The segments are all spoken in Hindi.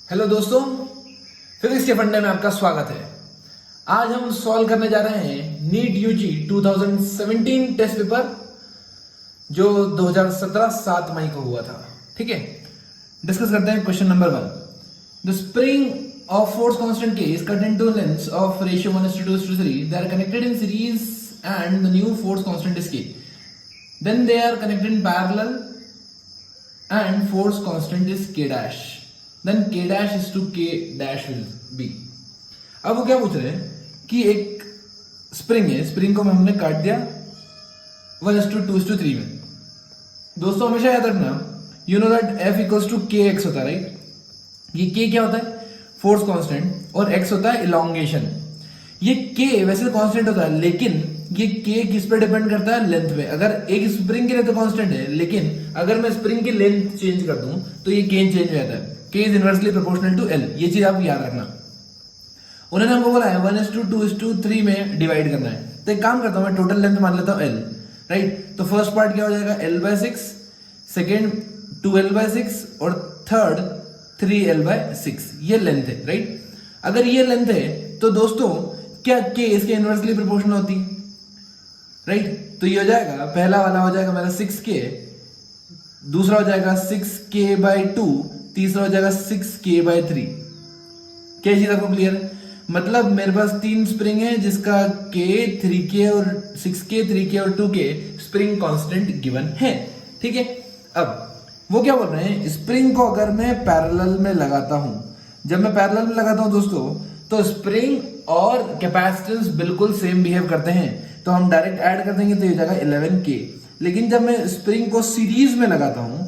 हेलो दोस्तों, फिजिक्स के फंडे में आपका स्वागत है। आज हम सॉल्व करने जा रहे हैं नीट यूजी 2017 टेस्ट पेपर जो 2017 7 मई को हुआ था। ठीक है, डिस्कस करते हैं question number 1। The spring of force constant के is cut into lengths of ratio 1:2:3. They are connected in series and the new force constant is k. Then they are connected in parallel and force constant is k dash. Then k dash is to k dash will be. अब वो क्या पूछ रहे हैं कि एक स्प्रिंग है, स्प्रिंग को हमने काट दिया 1:2:3 में। दोस्तों हमेशा याद रखना, you know that F equals to K X होता है, राइट। ये k क्या होता है? फोर्स कांस्टेंट, और x होता है इलॉन्गेशन। ये k वैसे कांस्टेंट होता है, लेकिन ये k किस पे डिपेंड करता है? लेंथ पे। अगर एक स्प्रिंग के लिए तो कांस्टेंट है, लेकिन अगर मैं स्प्रिंग की लेंथ चेंज कर दूं तो ये k चेंज हो जाता है। k is inversely proportional to l। ये चीज आप याद रखना। उन्होंने हमको बोला है 1:2:3 में डिवाइड करना है, तो एक काम करता हूं, मैं टोटल लेंथ मान लेता हूं l, राइट। तो फर्स्ट पार्ट क्या हो जाएगा? l/6, सेकेंड 2l/6 और थर्ड 3l/6। ये लेंथ है, राइट। अगर ये लेंथ है तो दोस्तों क्या k इसके इनवर्सली प्रोपोर्शनल होती, राइट। तो ये हो जाएगा, पहला वाला हो जाएगा मेरा 6k, दूसरा हो जाएगा 6k/2, तीसरा हो जाएगा 6k/3। क्या चीज आपको क्लियर है? मतलब मेरे पास तीन स्प्रिंग है जिसका k, 3k और 6k, 3k और 2k स्प्रिंग कांस्टेंट गिवन है। ठीक है, अब वो क्या बोल रहे हैं, स्प्रिंग को अगर मैं पैरेलल में लगाता हूं, जब मैं पैरेलल में लगाता हूं दोस्तों, तो स्प्रिंग और कैपेसिटेंस बिल्कुल सेम बिहेव करते हैं, तो हम डायरेक्ट ऐड कर देंगे तो ये हो जाएगा 11k। लेकिन जब मैं स्प्रिंग को सीरीज में लगाता हूं,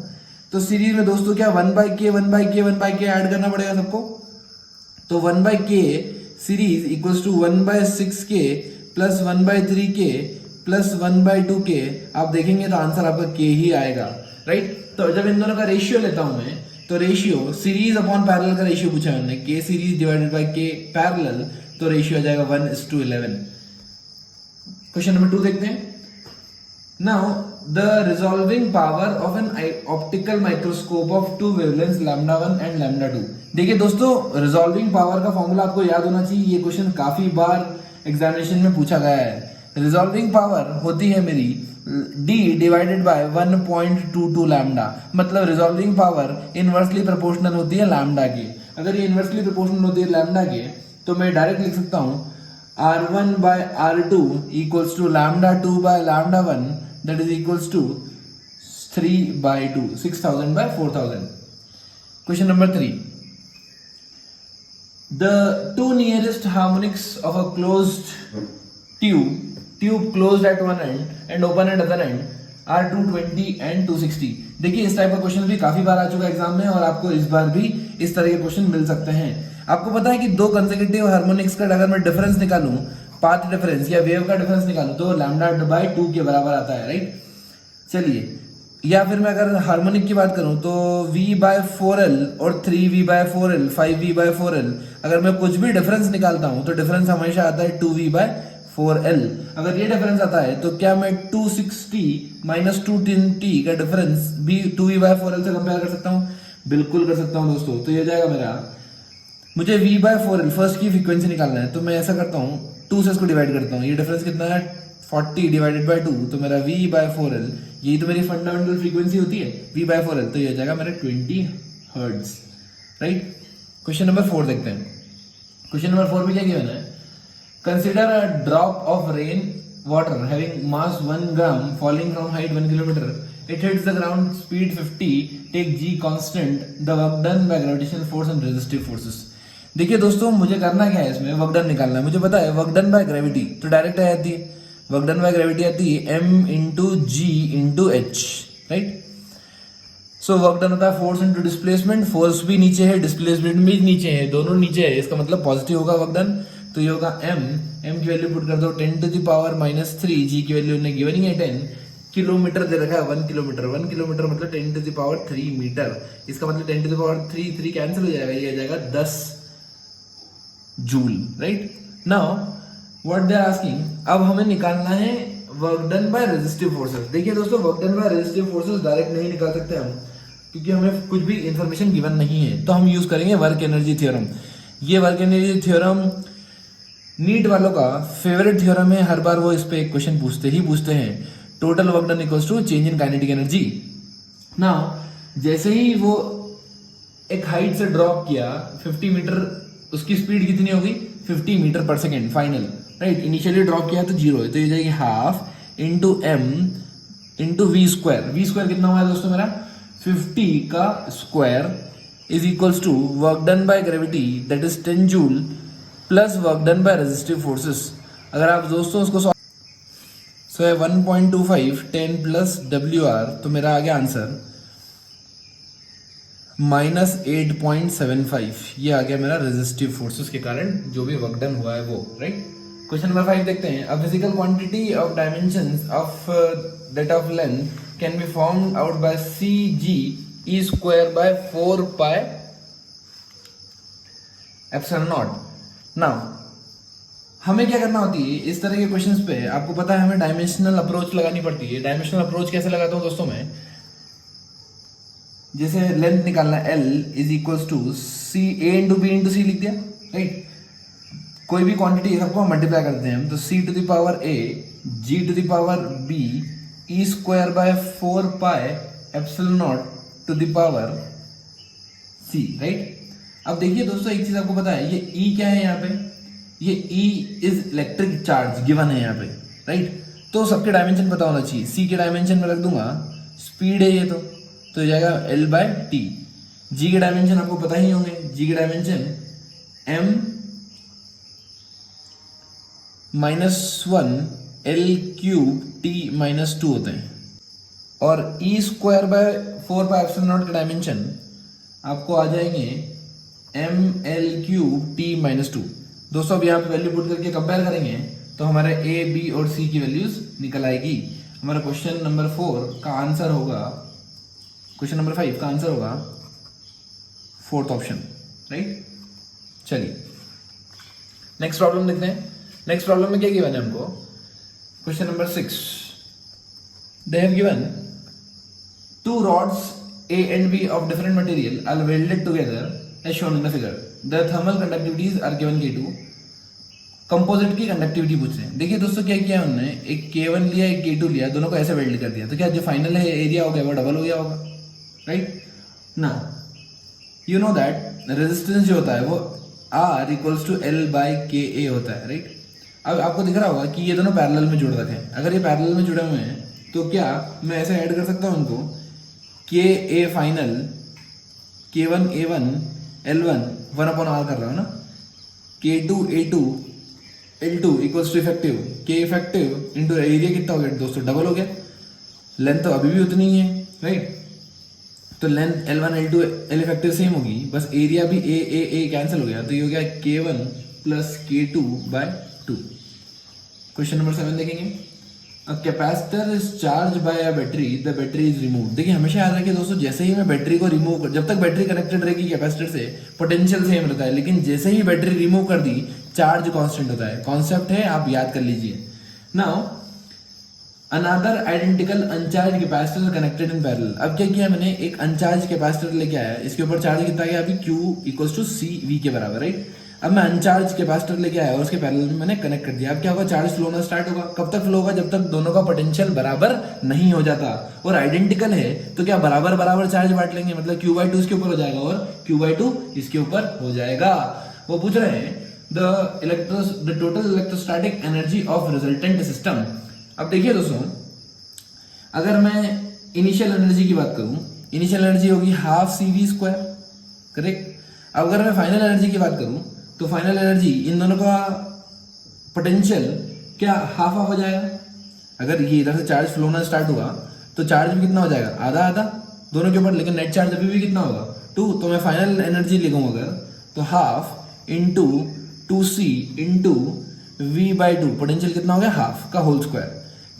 तो सीरीज में दोस्तों क्या 1/k ऐड करना पड़ेगा सबको। तो 1/k series equals to 1/6k plus 1/3k plus 1/2k। आप देखेंगे तो आंसर आपका k ही आएगा, राइट। तो जब इन दोनों का रेशियो लेता हूं मैं, तो रेशियो सीरीज अपॉन पैरेलल का रेशियो पूछा है हमने, k series divided by k parallel, तो रेशियो आ जाएगा 1:11। क्वेश्चन नंबर 2 देखते हैं। Now, the resolving power of an optical microscope of two wavelengths λ1 and λ2। देखिए दोस्तों, रिजॉल्विंग पावर का फॉर्मूला आपको याद होना चाहिए। ये क्वेश्चन काफी बार एग्जामिनेशन में पूछा गया है। रिजॉल्विंग पावर होती है मेरी d डिवाइडेड बाय 1.22 लैम्डा। मतलब रिजॉल्विंग पावर इनवर्सली प्रोपोर्शनल होती है लैम्डा के। अगर ये इनवर्सली प्रोपोर्शनल होती है लैम्डा के, तो मैं डायरेक्ट लिख सकता हूं R1/R2 equals to λ2 by λ1, that is equals to 3/2, 6000/4000. Question number 3. The two nearest harmonics of a closed tube closed at one end and open at other end are 220 and 260. देखिए इस टाइप का क्वेश्चन भी काफी बार आ चुका है एग्जाम में, और आपको इस बार भी इस तरह के क्वेश्चन मिल सकते हैं। आपको पता है कि दो कंसेक्यूटिव हार्मोनिक्स का अगर मैं डिफरेंस निकालूं, पाथ डिफरेंस या वेव का डिफरेंस निकालूं, तो λ/2 के बराबर आता है, राइट। चलिए, या फिर मैं अगर हार्मोनिक की बात करूं तो V/4L और 3V/4L, 5V/4L, अगर मैं कुछ भी डिफरेंस निकालता हूं तो डिफरेंस हमेशा आता है 2V/4L। अगर ये डिफरेंस आता है तो क्या मैं 260 - 210T का डिफरेंस भी 2V/4L से कंपेयर कर सकता हूं? बिल्कुल कर सकता हूं दोस्तों। तो ये जाएगा मेरा, मुझे V/4L फर्स्ट की फ्रीक्वेंसी निकालना है, तो मैं ऐसा करता हूँ, 2 से इसको डिवाइड करता हूँ। ये डिफरेंस कितना है? 40 डिवाइडेड बाय 2, तो मेरा V/4L, यही तो मेरी फंडामेंटल फ्रीक्वेंसी होती है, V/4L, तो ये हो जाएगा मेरा 20 हर्ट्ज, राइट। क्वेश्चन नंबर 4 देखते हैं। क्वेश्चन नंबर 4 में क्या गिवन है? Consider a drop of rain water having mass 1 gram falling from height 1 kilometre. It hits the ground speed 50. Take g constant. The work done by gravitational force and resistive forces. देखिए दोस्तों, मुझे करना क्या है, इसमें वर्क डन निकालना है। मुझे पता है वर्क डन बाय ग्रेविटी, तो डायरेक्ट आ जाती है, वर्क डन बाय ग्रेविटी आती है m × g × h, right. So work done होता है फोर्स इनटू डिस्प्लेसमेंट। फोर्स भी नीचे है, डिस्प्लेसमेंट भी नीचे है, दोनों नीचे है, इसका मतलब पॉजिटिव होगा वर्क डन। तो ये होगा m की वैल्यू पुट कर दो 10⁻³ g की वैल्यू उन्हें गिवन ही है 10, किलोमीटर दे रखा है 1 किलोमीटर, 1 किलोमीटर मतलब 10⁻³ मीटर। इसका मतलब 10⁻³ कैंसिल हो जाएगा, ये आ जाएगा 10 joule, right. Now what they are asking, अब हमें निकालना है work done by resistive forces. देखिए दोस्तों, work done by resistive forces direct नहीं निकाल सकते हम, क्योंकि हमें कुछ भी इंफॉर्मेशन गिवन नहीं है, तो हम यूज करेंगे वर्क एनर्जी थ्योरम। ये वर्क एनर्जी थ्योरम नीट वालों का फेवरेट थ्योरम है, हर बार वो इस पे एक क्वेश्चन पूछते हैं। Total work done equals to change in kinetic energy. ना जैसे ही वो एक हाइट से ड्रॉप किया 50 मीटर, उसकी स्पीड कितनी होगी 50 metre per second final, right. Initially drop किया तो 0 है, तो ये जाएगी half into M into V square. V square कितना हुआ है दोस्तों मेरा 50 का square is equals to work done by gravity that is 10 joule plus work done by resistive forces. अगर आप दोस्तों उसको सो है 1.25 10 प्लस WR, तो मेरा आ गया आंसर -8.75। ये आ गया मेरा रेजिस्टिव फोर्सेस के कारण जो भी वर्क डन हुआ है वो, राइट। क्वेश्चन नंबर 5 देखते हैं। A physical quantity of dimensions of that of length can be formed out by CG E square by 4 pi epsilon not. Now हमें क्या करना होती है इस तरह के क्वेश्चंस पे, आपको पता है हमें डायमेंशनल अप्रोच लगानी पड़ती है। डायमेंशनल अप्रोच कैसे लगाता हूं दोस्तों मैं, जैसे लेंथ निकालना L is equals to C A into B into C लिख दिया, राइट। कोई भी क्वांटिटी सबको मल्टीप्लाई करते हैं हम, तो C to the power A G to the power B E square by 4 pi epsilon naught to the power C, right. अब देखिए दोस्तों एक चीज आपको पता है, ये E क्या है यहाँ पे, ये E is electric charge given है यहाँ पे, राइट। तो सबके डायमेंशन पता होना चाहिए। C के डायमेंशन में रख दूंगा, स्पीड है ये तो जाएगा L बाय T। G के डायमेंशन आपको पता ही होंगे, G के dimension M -1 L cube T -2 होते हैं, और E square by 4 pi epsilon not के डायमेंशन आपको आ जाएंगे M L क्यूब T -2। दोस्तों अब यहाँ पे वैल्यू पुट करके कंपेयर करेंगे तो हमारे A B और C की वैल्यूज निकल आएगी। हमारा क्वेश्चन नंबर 4 का आंसर होगा, क्वेश्चन नंबर 5 का आंसर होगा 4th ऑप्शन, राइट। चलिए नेक्स्ट प्रॉब्लम देखते हैं। नेक्स्ट प्रॉब्लम में क्या गिवन है हमको, question number 6, they have given 2 rods A and B of different material are welded together as shown in the figure. The thermal conductivities are given K2. Composite key conductivity पूछ रहे हैं। देखिए दोस्तों क्या किया उन्होंने, एक K1 लिया एक K2 लिया, दोनों को ऐसे वेल्ड कर दिया, तो क्या जो फाइनल है एरिया हो गया वो डबल हो गया होगा, राइट ना। यू नो दैट रेजिस्टेंस जो होता है वो R equals to L by KA होता है, राइट। अब आपको दिख रहा होगा कि ये दोनों पैरेलल में जुड़ रखे हैं। अगर ये पैरेलल में जुड़े हुए हैं तो क्या मैं ऐसे ऐड कर सकता हूँ उनको, KA final K1 A1 L1 1/R कर रहा हूँ ना, K2 A2 L2 equals to effective K effective into area कितना हो गया दोस्तों, डबल हो गया। लेंथ तो अभी भी उतनी ही है, राइट। तो length L1 L2 L effective same होगी, बस एरिया भी A कैंसिल हो गया, तो ये हो गया K1 plus K2 bye 2। Question number 7 देखेंगे। A capacitor is charge by a battery, the battery is remove. देखिए हमेशा याद रखिए दोस्तों, जैसे ही मैं बैटरी को रिमूव जब तक बैटरी कनेक्टेड रहेगी कैपेसिटर से पोटेंशियल सेम रहता है, लेकिन जैसे ही बैटरी रिमूव कर दी चार्ज कांस्टेंट होता है। कॉन्सेप्ट है, आप याद कर लीजिए। Now another identical अनचार्ज capacitor connected in parallel. अब क्या किया मैंने, एक अनचार्ज कैपेसिटर लेके आया, इसके ऊपर चार्ज कितना गया अभी Q equals to C V के बराबर, राइट। अब मैं अनचार्ज कैपेसिटर लेके आया और उसके पैरेलल में मैंने कनेक्ट कर दिया। अब क्या होगा, चार्ज फ्लो होना स्टार्ट होगा। कब तक फ्लो होगा, जब तक दोनों का पोटेंशियल बराबर नहीं हो जाता। और आइडेंटिकल है तो क्या बराबर बराबर चार्ज बांट लेंगे, मतलब Q/2 इसके ऊपर हो जाएगा और Q/2 इसके ऊपर हो जाएगा। वो पूछ रहे हैं the total electrostatic energy of resultant system. अब देखिए दोस्तों, अगर मैं इनिशियल एनर्जी की बात करूं, इनिशियल एनर्जी होगी हाफ CV², करेक्ट। अब अगर मैं फाइनल एनर्जी की बात करूं तो फाइनल एनर्जी इन दोनों का पोटेंशियल क्या हाफ हाफ हो जाएगा। अगर ये इधर से चार्ज फ्लो होना स्टार्ट हुआ तो चार्ज भी कितना हो जाएगा, आधा आधा दोनों के ऊपर, लेकिन नेट चार्ज अभी भी कितना होगा 2। तो मैं फाइनल एनर्जी लिखूंगा अगर तो half into 2C into V/2, potential कितना हो गया हाफ का होल स्क्वायर,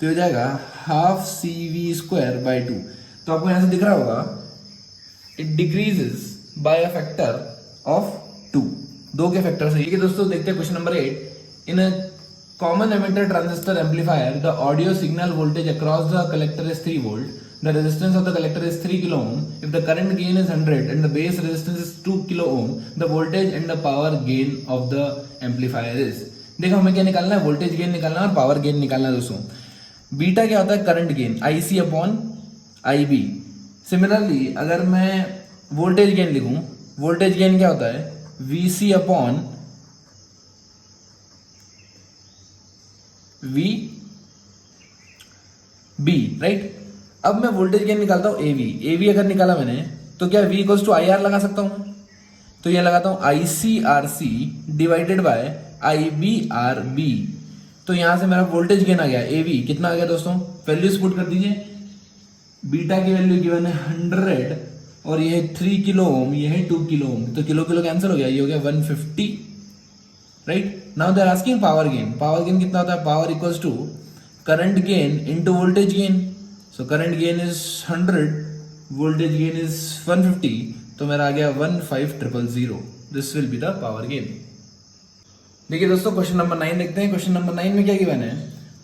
तो हो जाएगा हाफ CV²/2। तो आपको यहां से दिख रहा होगा it decreases by a factor of 2, 2 के फैक्टर से। ठीक है दोस्तों, देखते हैं question number 8। In a common emitter transistor amplifier the audio signal voltage across the collector is 3 volt, the resistance of the collector is 3 kilo ohm, if the current gain is 100 and the base resistance is 2 kilo ohm, the voltage and the power gain of the amplifier is। देखो हमें क्या निकालना है, वोल्टेज गेन निकालना है और पावर गेन निकालना है दोस्तों। बीटा क्या होता है, current gain, IC upon IB। Similarly अगर मैं वोल्टेज गेन लिखूं, वोल्टेज गेन क्या होता है, VC अपॉन VB, राइट। अब मैं वोल्टेज गेन निकालता हूं AV अगर निकाला मैंने तो क्या V इक्वल्स टू IR लगा सकता हूं, तो ये लगाता हूं ICRC डिवाइडेड बाय IBRB। तो यहां से मेरा वोल्टेज गेन आ गया AV, कितना आ गया दोस्तों, वैल्यूज पुट कर दीजिए। बीटा की वैल्यू गिवन है 100 और ये है 3 किलो ओम, ये है 2 किलो ओम, तो किलो किलो कैंसिल हो गया, ये हो गया 150, right. Now they are asking power gain. Power gain कितना होता है, power equals to current gain into voltage gain. So current gain is 100, voltage gain is 150, तो मेरा आ गया 15000। This will be the power gain. देखिए दोस्तों क्वेश्चन नंबर 9 देखते हैं। क्वेश्चन नंबर 9 में क्या गिवन है,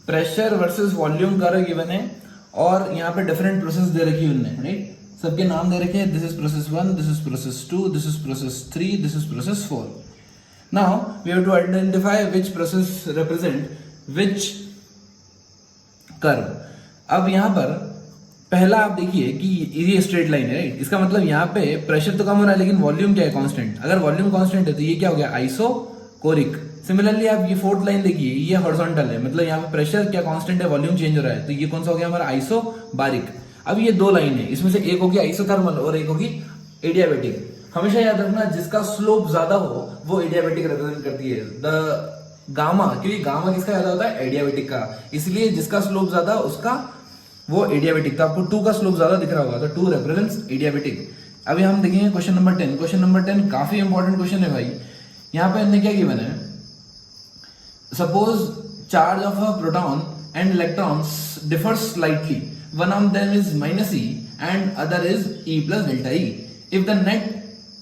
pressure versus volume curve given है और यहाँ पे डिफरेंट प्रोसेस दे रखी है उनने, राइट। सबके नाम दे रखे हैं, this is process 1, this is process 2, this is process 3, this is process 4। Now we have to identify which process represent which curve. अब यहाँ पर पहला आप देखिए कि ये स्ट्रेट लाइन है, राइट। इसका मतलब यहाँ पे प्रेशर तो कम हो रहा है लेकिन वॉल्यूम क्या है, कांस्टेंट। अगर वॉल्यूम कांस्टेंट है तो ये क्या हो गया, आइसोकोरिक। सिमिलरली आप ये फोर्थ लाइन देखिए, ये हॉरिजॉन्टल है, मतलब यहाँ पे प्रेशर क्या कांस्टेंट है, वॉल्यूम चेंज हो रहा है, तो ये कौन सा हो गया हमारा, आइसोबारिक। अब ये दो लाइन है, इसमें से एक होगी आइसोथर्मल और एक होगी एडियाबेटिक। हमेशा याद रखना जिसका स्लोप ज्यादा हो वो एडियाबेटिक रिप्रेजेंट करती है, द गामा, क्योंकि गामा किसका ज्यादा होता है, एडियाबेटिक का, इसलिए जिसका स्लोप ज्यादा उसका वो एडियाबेटिक। तो आपको 2 का स्लोप ज्यादा दिख रहा होगा, तो 2 रिप्रेजेंट्स एडियाबेटिक। अभी हम देखेंगे क्वेश्चन नंबर 10। क्वेश्चन नंबर 10 काफी इंपॉर्टेंट क्वेश्चन है भाई। यहाँ पे हमने क्या गिवन है, suppose charge of a proton and electrons differs slightly, one of them is minus E and other is E plus delta E. If the net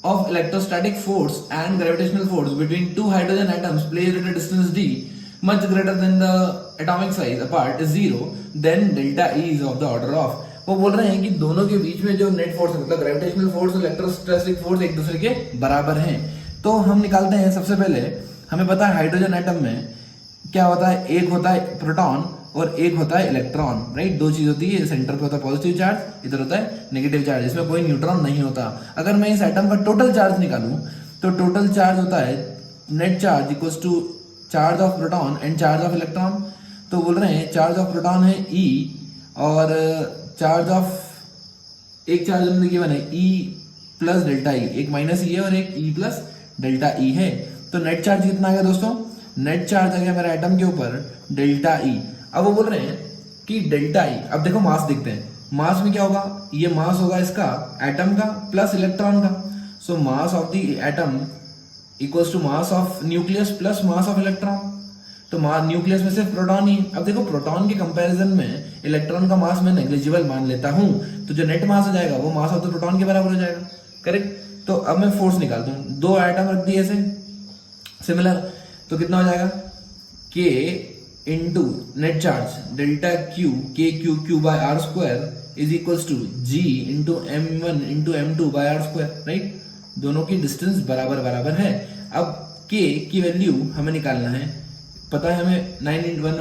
of electrostatic force and gravitational force between two hydrogen atoms placed at a distance d much greater than the atomic size apart is 0, then delta E is of the order of। वो बोल रहे हैं कि दोनों के बीच में जो नेट फोर्स है, मतलब ग्रेविटेशनल फोर्स और इलेक्ट्रोस्टैटिक फोर्स एक दूसरे के बराबर हैं। तो हम निकालते हैं, सबसे पहले हमें पता है हाइड्रोजन एटम में क्या होता है, एक होता है प्रोटॉन और एक होता है इलेक्ट्रॉन, राइट। दो चीज होती है, सेंटर पे होता है पॉजिटिव चार्ज, इधर होता है नेगेटिव चार्ज, इसमें कोई न्यूट्रॉन नहीं होता। अगर मैं इस एटम का टोटल चार्ज निकालूं तो टोटल चार्ज होता है net charge equals to charge of proton and charge of electron. तो बोल रहे हैं चार्ज ऑफ प्रोटॉन है E और चार्ज ऑफ एक चार्ज हमने गिवन है E प्लस डेल्टा E, एक माइनस E है और एक E प्लस डेल्टा E है। तो नेट चार्ज कितना आ गया दोस्तों, नेट चार्ज आ गया मेरा एटम के ऊपर डेल्टा E। अब वो बोल रहे हैं कि डेल्टा E, अब देखो मास देखते हैं, मास में क्या होगा, ये मास होगा इसका एटम का प्लस इलेक्ट्रॉन का। So mass of the atom equals to mass of nucleus plus mass of electron. तो न्यूक्लियस में सिर्फ प्रोटॉन ही। अब देखो प्रोटॉन के कंपैरिजन में इलेक्ट्रॉन का मास मैं नेग्लिजिबल मान लेता हूं, तो जो नेट मास हो जाएगा वो मास ऑफ द प्रोटॉन के बराबर हो जाएगा, करेक्ट। तो अब मैं फोर्स निकालता हूं, दो एटम रख दिए ऐसे सिमिलर, तो कितना हो जाएगा, K into net charge delta Q, K Q Q by R square is equals to G into M1 into M2 by R square, right. दोनों की डिस्टेंस बराबर बराबर है। अब K की वैल्यू हमें निकालना है, पता है हमें 9 इंटू 1,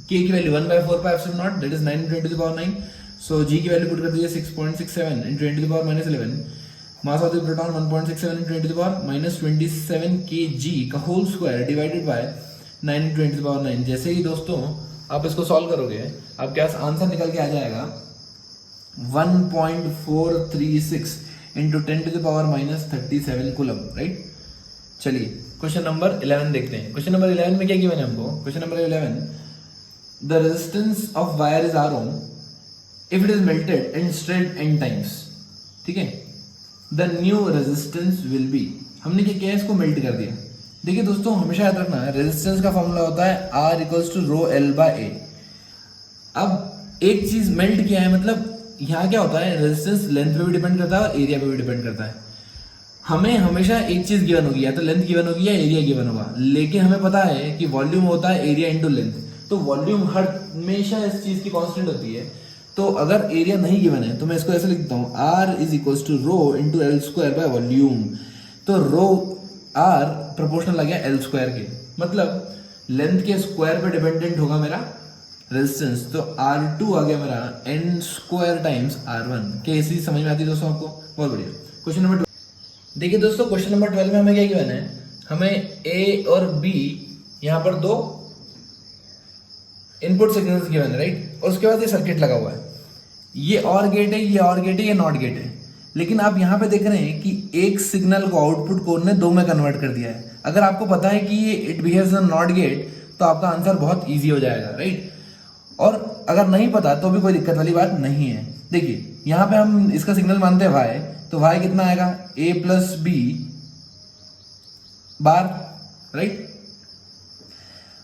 K की value 1/4 pi epsilon naught, that is 9 into 10 to the power 9। So G की वैल्यू पुट कर दीजिए 6.67 into 10 to the power -11। Mass of the proton 1.67 into 10 to the power -27 kg का whole square divided by 9 into 10 to the power 9। जैसे ही दोस्तों आप इसको सॉल्व करोगे आपके पास आंसर निकल के आ जाएगा 1.436 into 10 to the power -37 coulomb, right. चलिए क्वेश्चन नंबर 11 देखते हैं। क्वेश्चन नंबर 11 में क्या गिवन है हमको, question number 11, the resistance of wire is R ohm if it is melted and straight n times, ठीक है। The new resistance will be, हमने क्या किया, इसको मेल्ट कर दिया। देखिए दोस्तों हमेशा याद रखना है रेजिस्टेंस का फॉर्मूला होता है R equals to rho L by A। अब एक चीज मेल्ट किया है, मतलब यहाँ क्या होता है, रेजिस्टेंस लेंथ पे भी डिपेंड करता है और एरिया पे भी डिपेंड करता है। हमें हमेशा एक चीज गिवन होगी, या तो लेंथ गिवन होगी या एरिया गिवन होगा, लेकिन हमें पता है कि वॉल्यूम होता है एरिया इंटू लेंथ। तो वॉल्यूम हमेशा इस चीज की कांस्टेंट होती है, तो अगर एरिया नहीं गिवन है तो मैं इसको ऐसे लिखता हूँ, R is equal to rho into L square by volume. तो रो R प्रोपोर्शनल आ गया एल स्क्वायर के, मतलब लेंथ के स्क्वायर पे डिपेंडेंट होगा मेरा रेजिस्टेंस। तो R2 आ गया मेरा n स्क्वायर टाइम्स R1। कैसी समझ में आती है दोस्तों आपको? बहुत बढ़िया। क्वेश्चन नंबर 12 देखिए दोस्तों, क्वेश्चन नंबर 12 में हमें क्या गिवन है, हमें A और B यहाँ पर दो इनपुट सिग्नल्स गिवन है, राइट। और उसके बाद ये सर्किट लगा हुआ है, ये और गेट है, ये और गेट है, ये नॉट गेट है। लेकिन आप यहाँ पे देख रहे हैं कि एक सिग्नल को आउटपुट कोड ने दो में कन्वर्ट कर दिया है। अगर आपको पता है कि ये it behaves a not gate तो आपका आंसर बहुत इजी हो जाएगा, राइट। और अगर नहीं पता तो भी कोई दिक्कत वाली बात नहीं है। देखिए यहाँ पे हम इसका सिग्नल मानते हैं y, तो y कितना आएगा, a plus B bar, right.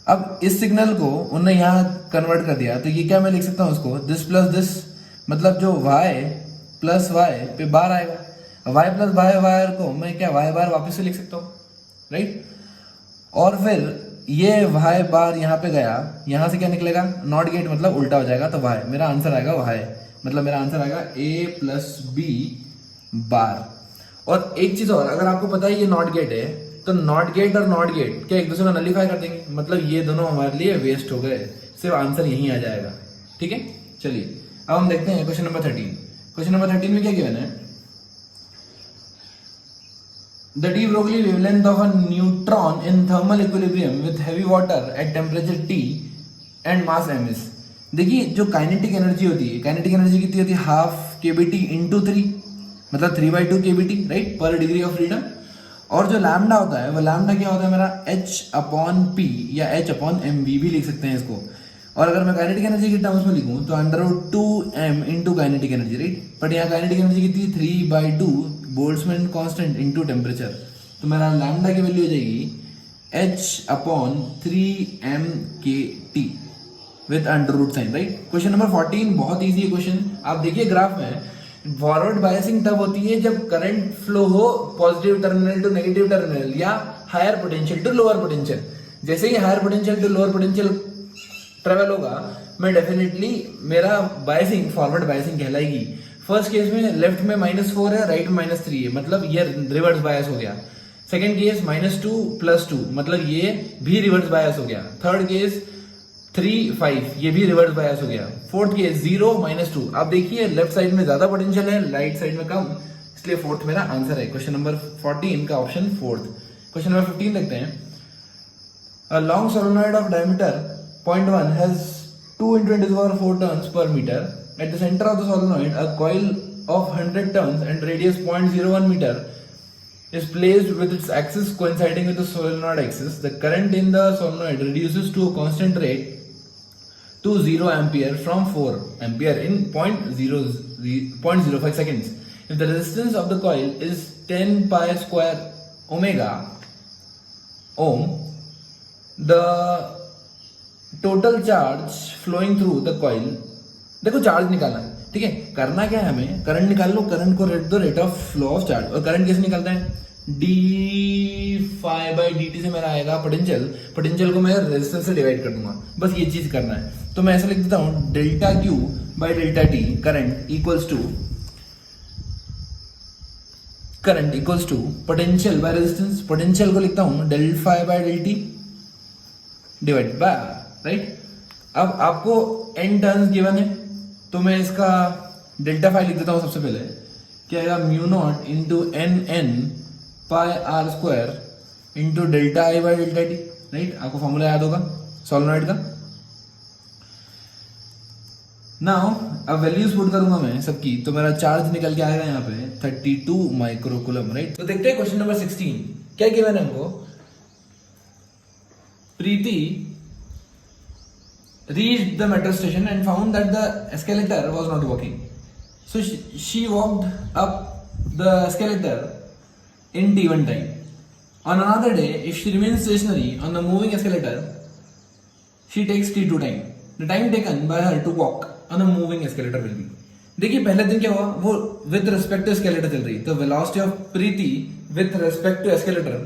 अब इस सिग्नल को उन्होंने यहाँ कन्वर्ट कर दिया, तो ये क्या मैं लिख सकता हूँ इसको, दिस प्लस दिस, मतलब जो y प्लस वाई पे बार आएगा, y प्लस वाई बार को मैं क्या y बार वापस से लिख सकता हूँ, राइट। और फिर ये y बार यहाँ पे गया, यहाँ से क्या निकलेगा, नॉट गेट मतलब उल्टा हो जाएगा, तो y मेरा आंसर आएगा, y मतलब मेरा आंसर आएगा a प्लस बी बार। और एक चीज और, अगर आपको पता है ये नॉट गेट है तो नॉट गेट और नॉट गेट क्या एक दूसरे को नलीफाई कर देंगे, मतलब ये दोनों हमारे लिए वेस्ट हो गए, सिर्फ आंसर यही आ जाएगा, ठीक है। चलिए अब हम देखते हैं क्वेश्चन नंबर 13। क्वेश्चन नंबर 13 में क्या गिवन है, the de Broglie wavelength of a neutron in thermal equilibrium with heavy water at temperature T and mass m is। देखिए जो काइनेटिक एनर्जी होती है, काइनेटिक एनर्जी कितनी होती है, हाफ kBT इंटू 3, मतलब 3/2 kBT, राइट, पर डिग्री ऑफ फ्रीडम। और जो लैम्डा होता है वो लैम्डा क्या होता है मेरा, h/p या h/mv भी लिख सकते हैं इसको। और अगर मैं काइनेटिक एनर्जी के टर्म्स में लिखूं तो √2m into kinetic energy, right. But यहाँ काइनेटिक एनर्जी कितनी, 3/2 बोल्ट्जमैन कांस्टेंट इंटू टेम्परेचर। तो मेरा लैम्डा की वैल्यू हो जाएगी h/3mkt with underroot sine, right. Question number 14 बहुत इजी है क्वेश्चन। आप देखिए ग्राफ में, फॉरवर्ड बायसिंग तब होती है जब करंट फ्लो हो positive terminal to negative terminal या higher potential to lower potential. जैसे ही higher potential to lower potential travel होगा, मैं डेफिनेटली मेरा बायसिंग फॉरवर्ड बायसिंग कहलाएगी। फर्स्ट केस में लेफ्ट में -4 है, राइट में -3 है, मतलब ये रिवर्स बायस हो गया। सेकंड केस -2 + 2, मतलब ये भी रिवर्स बायस हो गया। थर्ड केस 3 5, ये भी रिवर्स बायस हो गया। Fourth case 0 -2। आप देखिए लेफ्ट साइड में ज्यादा पोटेंशियल है, राइट साइड में कम, इसलिए फोर्थ मेरा आंसर है क्वेश्चन नंबर 14 का ऑप्शन फोर्थ। क्वेश्चन नंबर 15 देखते हैं। A long solenoid of diameter 0.1 has 2 × 10⁴ turns per meter. At the center of the solenoid, a coil of 100 turns and radius 0.01 meter is placed with its axis coinciding with the solenoid axis. The current in the solenoid reduces to a constant rate to 0 ampere from 4 ampere in 0.05 seconds. If the resistance of the coil is 10 pi square ohm, the total charge flowing through the coil, देखो चार्ज निकालना है, ठीक है। करना क्या है हमें, करंट निकाल लो, करंट को रेट दो rate of flow of charge. और करंट कैसे निकालते हैं, d∅dt से मेरा आएगा पोटेंशियल, पोटेंशियल को मैं रेजिस्टेंस से डिवाइड कर दूंगा, बस ये चीज करना है। तो मैं ऐसे लिख देता हूं, ΔQ/ΔT current equals to potential by resistance. Potential को लिखता हूं ΔΦ/ΔT डिवाइडेड बाय, राइट। अब आपको n टर्न्स गिवन है, तो मैं इसका ΔΦ लिख देता हूं सबसे पहले, क्या आएगा, μ0 × nn πr² into ΔI/ΔT, right. आपको फॉर्मूला याद होगा सोलेनॉइड का। नाउ अब वैल्यूज पुट करूंगा मैं सबकी, तो मेरा चार्ज निकल के आएगा यहाँ पे 32 माइक्रोकूलम, राइट। तो देखते हैं क्वेश्चन नंबर 16 क्या गिवन है हमको। Preeti reached the metro station and found that the escalator was not working. So she walked up the escalator in T1 time. On another day, if she remains stationary on the moving escalator, she takes T2 time. The time taken by her to walk on the moving escalator will be. देखिए पहले दिन क्या हुआ, वो with respect to escalator चल रही, तो velocity of Preeti with respect to escalator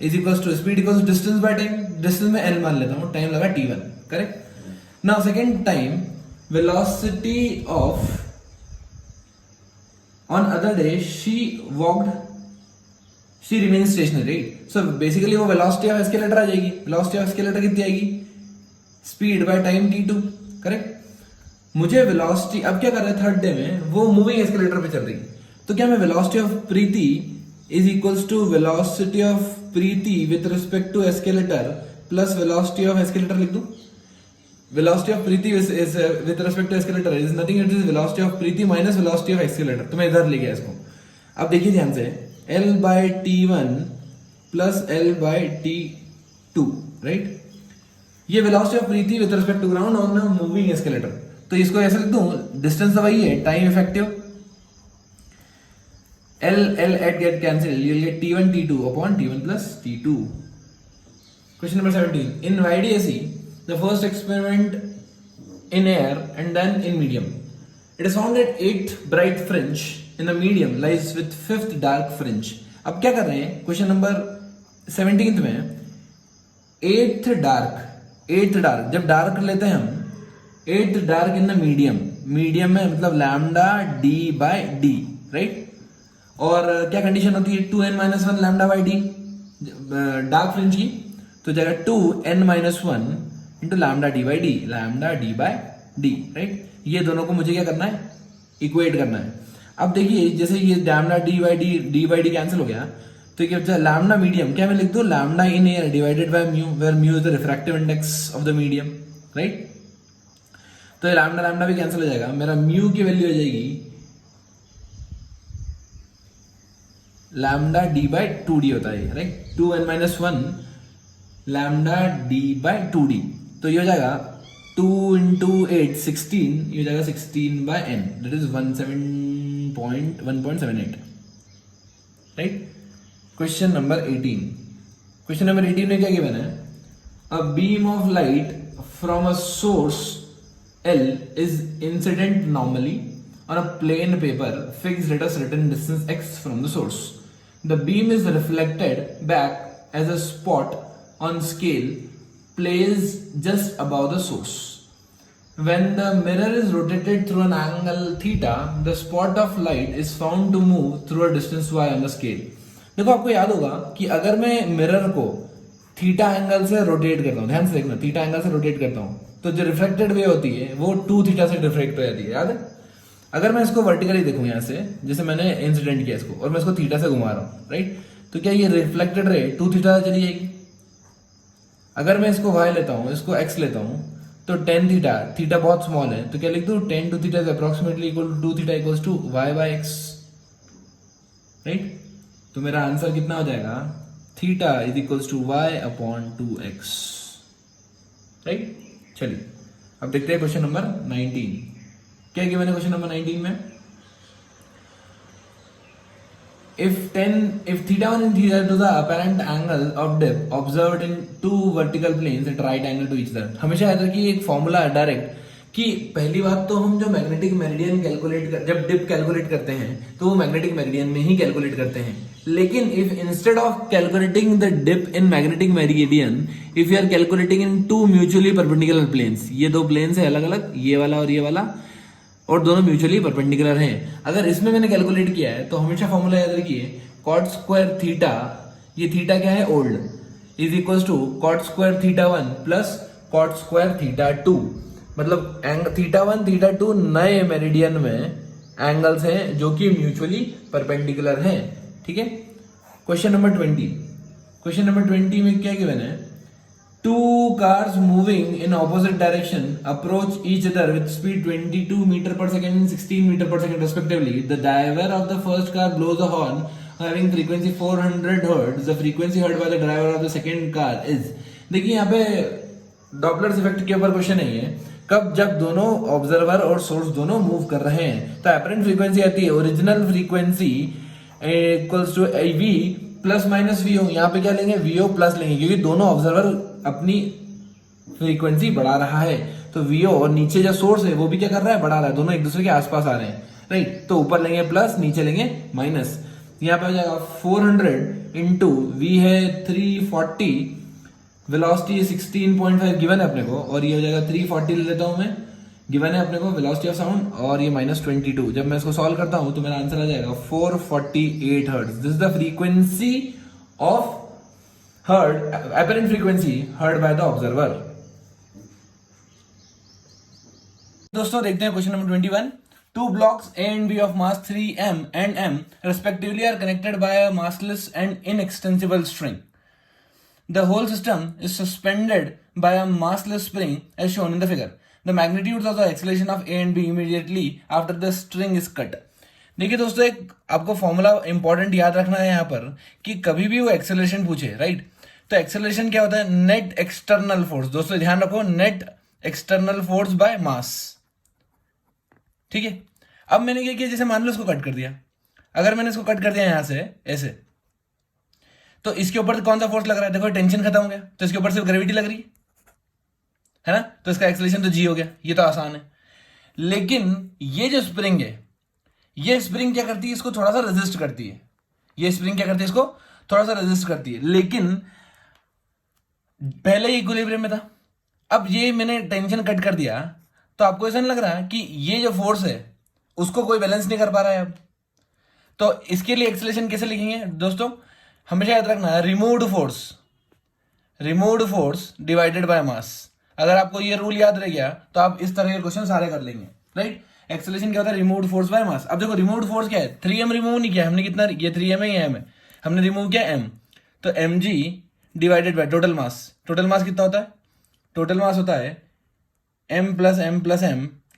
is equals to speed equals distance by time. Distance में l मान लेता हूँ, टाइम लगा t1, correct. Now second time velocity of on other day she walked, she remains stationary. So basically वो velocity of escalator आ जाएगी. velocity of escalator कितनी आएगी? speed by time t2. Correct. मुझे velocity अब क्या कर रहा है थर्ड डे में, वो मूविंग एस्केलेटर पे चल रही है. तो क्या मैं velocity of Preeti is equals to velocity of Preeti with respect to escalator plus velocity of escalator लिख दूं. velocity of Preeti is with respect to escalator is nothing, it is velocity of Preeti minus velocity of escalator. तो मैं इधर ले गया इसको. अब देखिए ध्यान से, L by T1 plus L by T2, right. ये velocity of Preeti with respect to ground on a moving escalator. तो इसको ऐसे लिख दूं, डिस्टेंस तो वही है, time effective. L at get cancel, you'll get T1 T2 upon T1 plus T2. Question number 17. In YDSE, the first experiment in air and then in medium. It is found that 8th bright fringe in the medium lies with 5th dark fringe. अब क्या कर रहे हैं? क्वेश्चन नंबर 17 में 8th dark जब डार्क लेते हैं हम, 8th dark in the medium में मतलब lambda d by d, right. और क्या कंडीशन होती है? 2n-1 lambda by D dark fringe की, तो जाएगा 2n-1 into lambda D by D, lambda D by D, right. ये दोनों को मुझे क्या करना है? इक्वेट करना है. अब देखिए जैसे ये lambda D by D cancel हो गया, तो क्या बचा? Lambda medium. क्या मैं लिख दूं? Lambda in air divided by mu, where mu is the refractive index of the medium, right. तो ये लैम्डा भी कैंसिल हो जाएगा. मेरा म्यू की वैल्यू हो जाएगी लैम्डा डी बाई 2d होता है, right. 2n-1 lambda D by 2d. तो ये हो जाएगा 2 into 8 16, ये हो जाएगा 16 by n, that is 1.78, right. Question number 18 में क्या गिवन है? A beam of light from a source L is incident normally on a plain paper fixed at a certain distance x from the source. The beam is reflected back as a spot on scale placed just above the source. When the mirror is rotated through an angle theta, the spot of light is found to move through a distance y on the scale. देखो आपको याद होगा कि अगर मैं मिरर को थीटा एंगल से रोटेट करता हूँ, ध्यान से देखना, थीटा एंगल से रोटेट करता हूँ, तो जो रिफ्लेक्टेड वे होती है वो 2 थीटा से रिफ्लेक्ट हो जाती है, याद है. अगर मैं इसको वर्टिकली देखूं यहाँ से, जैसे मैंने इंसिडेंट किया इसको, और मैं इसको थीटा से घुमा रहा हूँ, राइट, तो क्या ये रिफ्लेक्टेड रे 2 थीटा चली जाएगी. अगर मैं इसको y लेता हूँ, इसको x लेता हूँ, तो 10 थीटा बहुत स्मॉल है, तो क्या लिख दूं? 10 to theta is approximately equal to 2 theta equals to y by x, right. तो मेरा आंसर कितना हो जाएगा? Theta is equals to y upon 2x, right. चलिए अब देखते हैं क्वेश्चन नंबर 19. क्या गिवन है क्वेश्चन नंबर 19 में? If theta 1 and theta 2 the apparent angle of dip observed in two vertical planes at right angle to each other. हमेशा याद रखिए एक फॉर्मूला है डायरेक्ट, कि पहली बात तो हम जो मैग्नेटिक मेरिडियन जब डिप कैलकुलेट करते हैं तो वो मैग्नेटिक मेरिडियन में ही कैलकुलेट करते हैं. लेकिन if instead of calculating the dip in magnetic meridian, if you are calculating in two mutually perpendicular planes, ये दो प्लेन्स है अलग अलग, ये वाला और ये वाला, और दोनों म्यूचुअली परपेंडिकुलर हैं. अगर इसमें मैंने कैलकुलेट किया है तो हमेशा फॉर्मूला याद रखिए, कॉट स्क्वायर थीटा, ये थीटा क्या है? Old, is equals to cot square theta 1 plus cot square theta 2. मतलब थीटा 1 थीटा 2 नए मेरिडियन में एंगल्स हैं जो कि म्यूचुअली परपेंडिकुलर हैं, ठीक है. क्वेश्चन नंबर 20 में क्या गिवन है? Two cars moving in opposite direction approach each other with speed 22 meter per second and 16 meter per second respectively. The driver of the first car blows a horn having frequency 400 hertz. The frequency heard by the driver of the second car is. देखिए यहाँ पे डॉपलर इफेक्ट के ऊपर क्वेश्चन नहीं है. कब? जब दोनों ऑब्जर्वर और सोर्स दोनों मूव कर रहे हैं तो एपरेंट फ्रीक्वेंसी आती है original frequency equals to v plus minus v o. यहाँ पे क्या लेंगे? वी ओ प्लस लेंगे, क्योंकि दोनों ऑब्जर्वर अपनी फ्रीक्वेंसी बढ़ा रहा है, तो वीओ और नीचे जो सोर्स है वो भी क्या कर रहा है? बढ़ा रहा है. दोनों एक दूसरे के आसपास आ रहे हैं, राइट. तो ऊपर लेंगे प्लस, नीचे लेंगे माइनस. यहाँ पे हो जाएगा 400 इंटू वी है 340, वेलोसिटी 16.5 गिवन है अपने को, और ये हो जाएगा 340 ले लेता हूं मैं गिवन है अपने को वेलोसिटी ऑफ साउंड और ये -22। जब मैं इसको सॉल्व करता हूं तो मेरा आंसर आ जाएगा 448 hertz. This is the frequency of heard apparent frequency heard by the observer। दोस्तों देखते हैं question number 21। Two blocks A and B of mass 3m and m respectively are connected by a massless and inextensible string. The whole system is suspended by a massless spring as shown in the figure. The magnitudes of the acceleration of A and B immediately after the string is cut. देखिए दोस्तों, एक आपको फॉर्मूला इंपॉर्टेंट याद रखना है यहाँ पर कि कभी भी वो एक्सेलरेशन पूछे, राइट, तो एक्सेलरेशन क्या होता है? Net external force. दोस्तों ध्यान रखो, net external force by mass. ठीक है, अब मैंने क्या किया, जैसे मान लो इसको कट कर दिया, अगर मैंने इसको कट कर दिया यहां से ऐसे, तो इसके ऊपर कौन सा फोर्स लग रहा है? देखो टेंशन खत्म हो गया, तो इसके ऊपर सिर्फ ग्रेविटी लग रही है ना, तो इसका एक्सेलरेशन तो जी हो गया। ये तो आसान है। लेकिन ये जो स्प्रिंग है, ये स्प्रिंग क्या करती है? इसको थोड़ा सा रेजिस्ट करती है। ये स्प्रिंग क्या करती है? इसको थोड़ा सा रेजिस्ट करती है। लेकिन पहले ही इक्विलिब्रियम में था, अब ये मैंने टेंशन कट कर दिया, तो आपको ऐसा नहीं लग रहा कि ये जो फोर्स है उसको कोई बैलेंस नहीं कर पा रहा है अब? तो इसके लिए एक्सेलरेशन कैसे लिखेंगे दोस्तों? हमेशा याद रखना, removed force divided by mass. अगर आपको ये रूल याद रह गया तो आप इस तरह के क्वेश्चन सारे कर लेंगे, राइट। एक्सेलरेशन क्या होता है? Removed force by mass. अब देखो रिमूव्ड फोर्स क्या है? 3m रिमूव नहीं किया हमने, कितना? ये 3m है, ये m है, हमने रिमूव किया m, तो mg divided by total mass. Total mass कितना होता है? टोटल मास होता है m plus m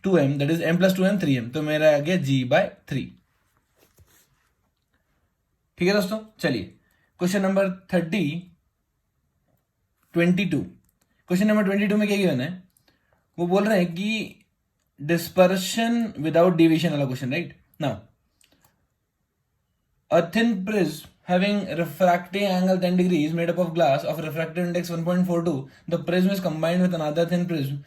2m, that is m plus 2m 3m, तो मेरा आ गया g/3। ठीक है दोस्तों, चलिए क्वेश्चन नंबर 22। क्वेश्चन नंबर 22 में क्या गिवन है? वो बोल रहे हैं कि डिस्पर्शन विदाउट डिविएशन वाला question, right. Now a thin prism having refracting angle 10 degrees made up of glass of refractive index 1.42, the prism is combined with another thin prism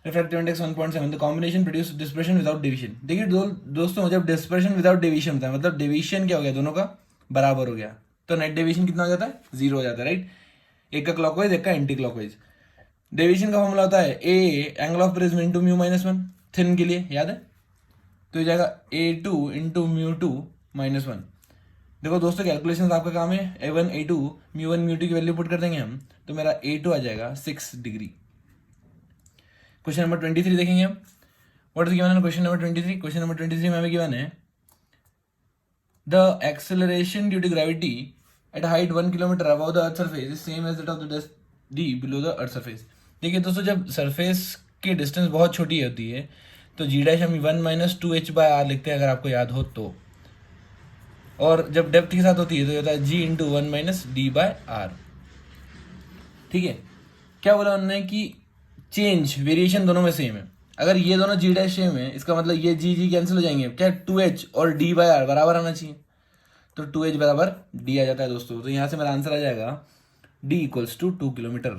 refractive index 1.7, the combination produce dispersion without division। देखिए दोस्तों, जब डिस्पर्शन विदाउट डिविएशन होता है, मतलब डिविएशन क्या हो गया? दोनों का बराबर हो गया, तो नेट डिविएशन कितना हो जाता है? 0 हो जाता है, राइट। एक का क्लॉकवाइज, एक का एंटी क्लॉकवाइज। डेविएशन का फॉर्मूला होता है A angle of prism into mu -1, thin के लिए याद है, तो ये जाएगा A2 इंटू μ2 -1। देखो दोस्तों, कैलकुलेशन आपका काम है, A1 A2 μ1 μ2 की वैल्यू पुट कर देंगे हम, तो मेरा A2 आ जाएगा 6 डिग्री। क्वेश्चन नंबर 23 देखेंगे हम। What is given in question number 23? Question number 23 में हमें गिवन है the acceleration due to gravity at height 1 kilometre above the earth surface is same as that of the d below the earth surface. देखिए दोस्तों, जब सरफेस की डिस्टेंस बहुत छोटी होती है तो g' हम 1 - 2h/r लिखते हैं, अगर आपको याद हो तो, और जब डेप्थ के साथ होती है तो होता है g इंटू 1 - d/r। ठीक है, क्या बोला उन्होंने कि चेंज वेरिएशन दोनों में सेम है। अगर ये दोनों g' सेम है, इसका मतलब ये g कैंसिल हो जाएंगे, क्या 2h और d/r बराबर आना चाहिए, तो 2h बराबर d आ जाता है दोस्तों। तो यहां से मेरा आंसर आ जाएगा d = 2 kilometre.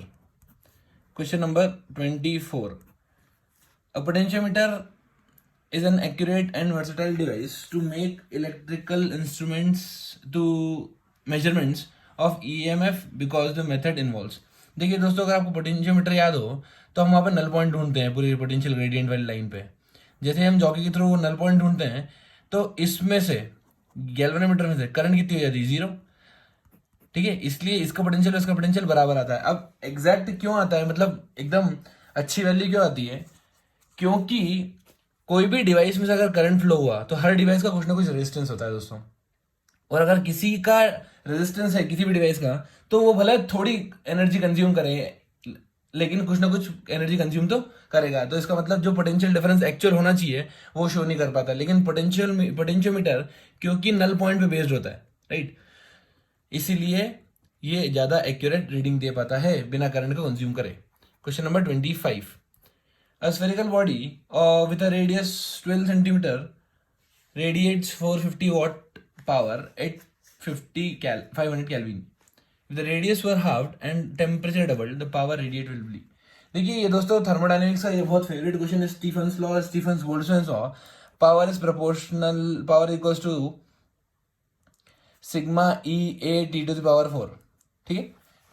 Question number 24। A potentiometer is an accurate and versatile device to make electrical instruments to measurements of EMF because the method involves। देखिए दोस्तों, अगर आपको पोटेंशियोमीटर याद हो तो हम वहाँ पे नल पॉइंट ढूंढते हैं पूरी पोटेंशियल ग्रेडियंट वाली लाइन पे। जैसे हम जॉकी के थ्रू नल पॉइंट ढूंढते हैं, तो इसमें से गैल्वेनोमीटर में से करंट कितनी हो जाती है? 0। ठीक है, इसलिए इसका पोटेंशियल और इसका पोटेंशियल बराबर आता है। अब एग्जैक्ट क्यों आता है, मतलब एकदम अच्छी वैल्यू क्यों आती है? क्योंकि कोई भी डिवाइस में से अगर करंट फ्लो हुआ तो हर डिवाइस का कुछ ना कुछ रेजिस्टेंस होता है दोस्तों, और अगर किसी का रेजिस्टेंस है किसी भी डिवाइस का, तो वो भले थोड़ी एनर्जी कंज्यूम करे, लेकिन कुछ ना कुछ एनर्जी कंज्यूम तो करेगा। तो इसका मतलब जो पोटेंशियल डिफरेंस एक्चुअल होना चाहिए वो शो नहीं कर पाता। लेकिन पोटेंशियोमीटर क्योंकि नल पॉइंट पे बेस्ड होता है, राइट, इसीलिए ये ज्यादा एक्यूरेट रीडिंग दे पाता है बिना करंट को कंज्यूम करे। Question number 25। A spherical body with a radius 12 centimeter radiates 450 watt power at 500 Kelvin. If the radius were halved and temperature doubled, the power radiated will be। देखिए ये दोस्तों थर्मोडायनेमिक्स का ये बहुत फेवरेट क्वेश्चन है, स्टीफन्स लॉ और Stefan's Boltzmann law. Power is proportional, power equals to sigma E A T⁴। ठीक है,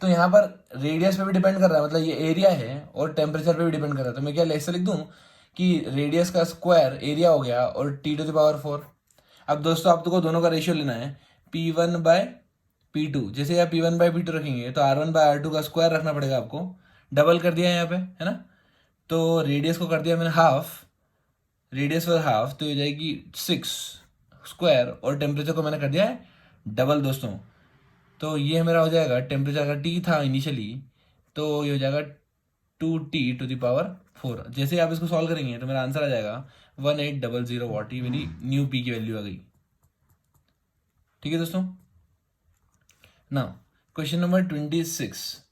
तो यहाँ पर रेडियस पे भी डिपेंड कर रहा है, मतलब ये एरिया है, और टेम्परेचर पे भी डिपेंड कर रहा है। तो मैं क्या ऐसे लिख दूं कि रेडियस का स्क्वायर एरिया हो गया और T⁴। अब दोस्तों आपको दोनों का रेशियो लेना है P1/P2। जैसे आप P1/P2 रखेंगे तो R1/R2 का स्क्वायर रखना पड़ेगा आपको। डबल कर दिया यहाँ पे, है ना। तो रेडियस को कर दिया मैंने हाफ, रेडियस फॉर हाफ, तो ये हो जाएगी 6 स्क्वायर, और टेम्परेचर को मैंने कर दिया है डबल दोस्तों। तो ये मेरा हो जाएगा, टेम्परेचर अगर T था इनिशियली तो ये हो जाएगा 2T⁴। जैसे आप इसको सॉल्व करेंगे तो मेरा आंसर आ जाएगा 1800 वाट। ये मेरी न्यू पी की वैल्यू आ गई। ठीक है दोस्तों। Now question number 26।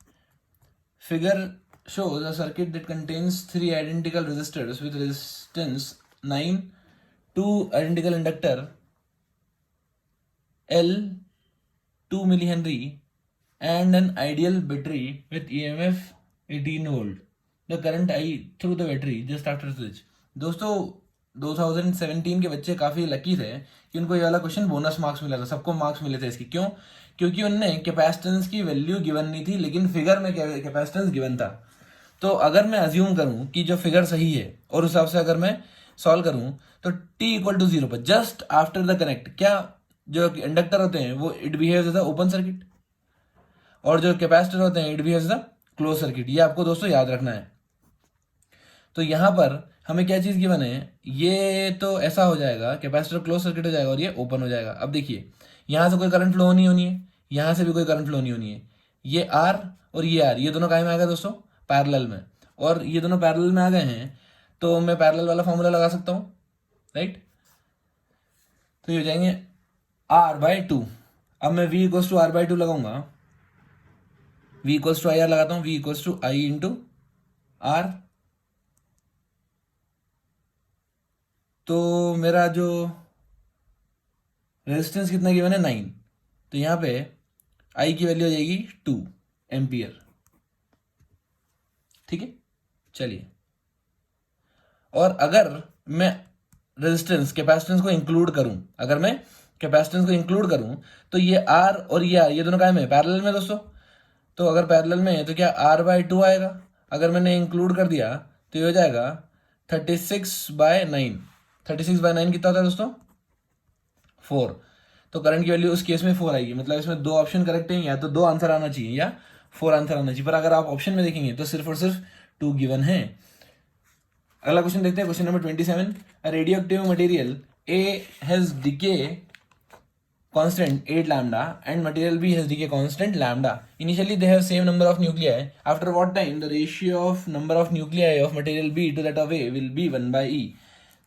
Figure shows a circuit that contains 3 identical resistors with resistance 9, 2 identical inductor L, 2 millihenry, and an ideal battery with EMF 18 volt. The current I through the battery just after switch. दोस्तों 2017 के बच्चे काफ़ी लकी थे कि उनको ये वाला क्वेश्चन बोनस मार्क्स मिला था। सबको मार्क्स मिले थे इसकी। क्यों? क्योंकि उनने कैपेसिटेंस की वैल्यू गिवन नहीं थी, लेकिन फिगर में कैपेसिटेंस गिवन था। तो अगर मैं अज्यूम करूं कि जो फिगर सही है और उस हिसाब से अगर मैं सॉल्व करूं तो T=0 पर जस्ट आफ्टर द कनेक्ट, क्या जो इंडक्टर होते हैं वो it behaves as a open circuit, और जो कैपेसिटर होते हैं it behaves as a close circuit. ये आपको दोस्तों याद रखना है। तो यहां पर हमें क्या चीज गिवन है, ये तो ऐसा हो जाएगा, कैपेसिटर क्लोज सर्किट हो जाएगा और ये ओपन हो जाएगा। अब देखिए यहां से कोई करंट फ्लो नहीं होनी है, यहां से भी कोई करंट फ्लो नहीं होनी है। ये आर और ये आर, ये दोनों काहे में आएगा दोस्तों? पैरेलल में। और ये दोनों पैरेलल में आ गए हैं तो मैं पैरेलल वाला फॉर्मूला लगा सकता हूं, राइट। तो ये हो जाएंगे R/2। अब मैं V=R/2 लगाऊंगा, V=IR लगाता हूं, V=I×R। तो मेरा जो रेजिस्टेंस कितना गिवन है 9, तो यहां पे I की वैल्यू हो जाएगी 2 एम्पियर। ठीक है, चलिए। और अगर मैं रेजिस्टेंस कैपेसिटेंस को इंक्लूड करूं, अगर मैं कैपेसिटेंस को इंक्लूड करूं तो ये R और ये R, ये दोनों काय में? पैरेलल में दोस्तों। तो अगर पैरेलल में है तो क्या R/2 आएगा। अगर मैंने इंक्लूड कर दिया तो ये हो जाएगा 36/9। 36/9 कितना होता है दोस्तों? 4। तो करंट की वैल्यू उस केस में 4 आएगी। मतलब इसमें 2 ऑप्शन करेक्ट है, या तो 2 आंसर आना चाहिए या 4 आंसर आना चाहिए। पर अगर आप ऑप्शन में देखेंगे तो सिर्फ और सिर्फ 2 गिवन है। अगला क्वेश्चन देखते हैं, question number 27। Radio active material A has decay constant 8 lambda and material B has decay constant lambda. Initially they have same number of nuclei. After what time the ratio of number of nuclei of material B to that of A will be 1/E.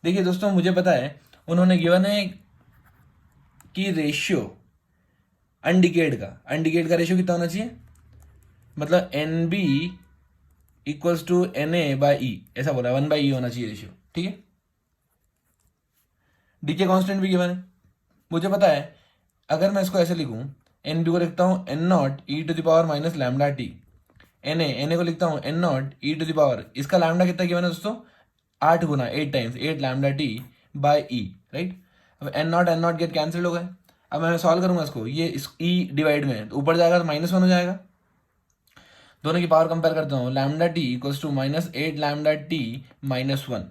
देखिए दोस्तों, मुझे पता है उन्होंने गिवन है कि रेशियो अनडिकेड का रेशियो कितना होना चाहिए, मतलब NB = NA/E, ऐसा बोला, 1/E होना चाहिए रेशियो। ठीक है। डीके कांस्टेंट भी गिवन है, मुझे पता है। अगर मैं इसको ऐसे लिखूं, NB को लिखता हूं N0e⁻ λT, Na को लिखता हूं N0e⁻, इसका लैम्डा कितना गिवन है दोस्तों? 8 गुना 8 टाइम्स 8 λT/E, राइट। अब N0 गेट कैंसिल हो गए। अब मैं सॉल्व करूंगा इसको, ये इस E डिवाइड में तो ऊपर जाएगा तो -1 हो जाएगा। दोनों की पावर कंपेयर करता हूँ, λT = -8 λT-1।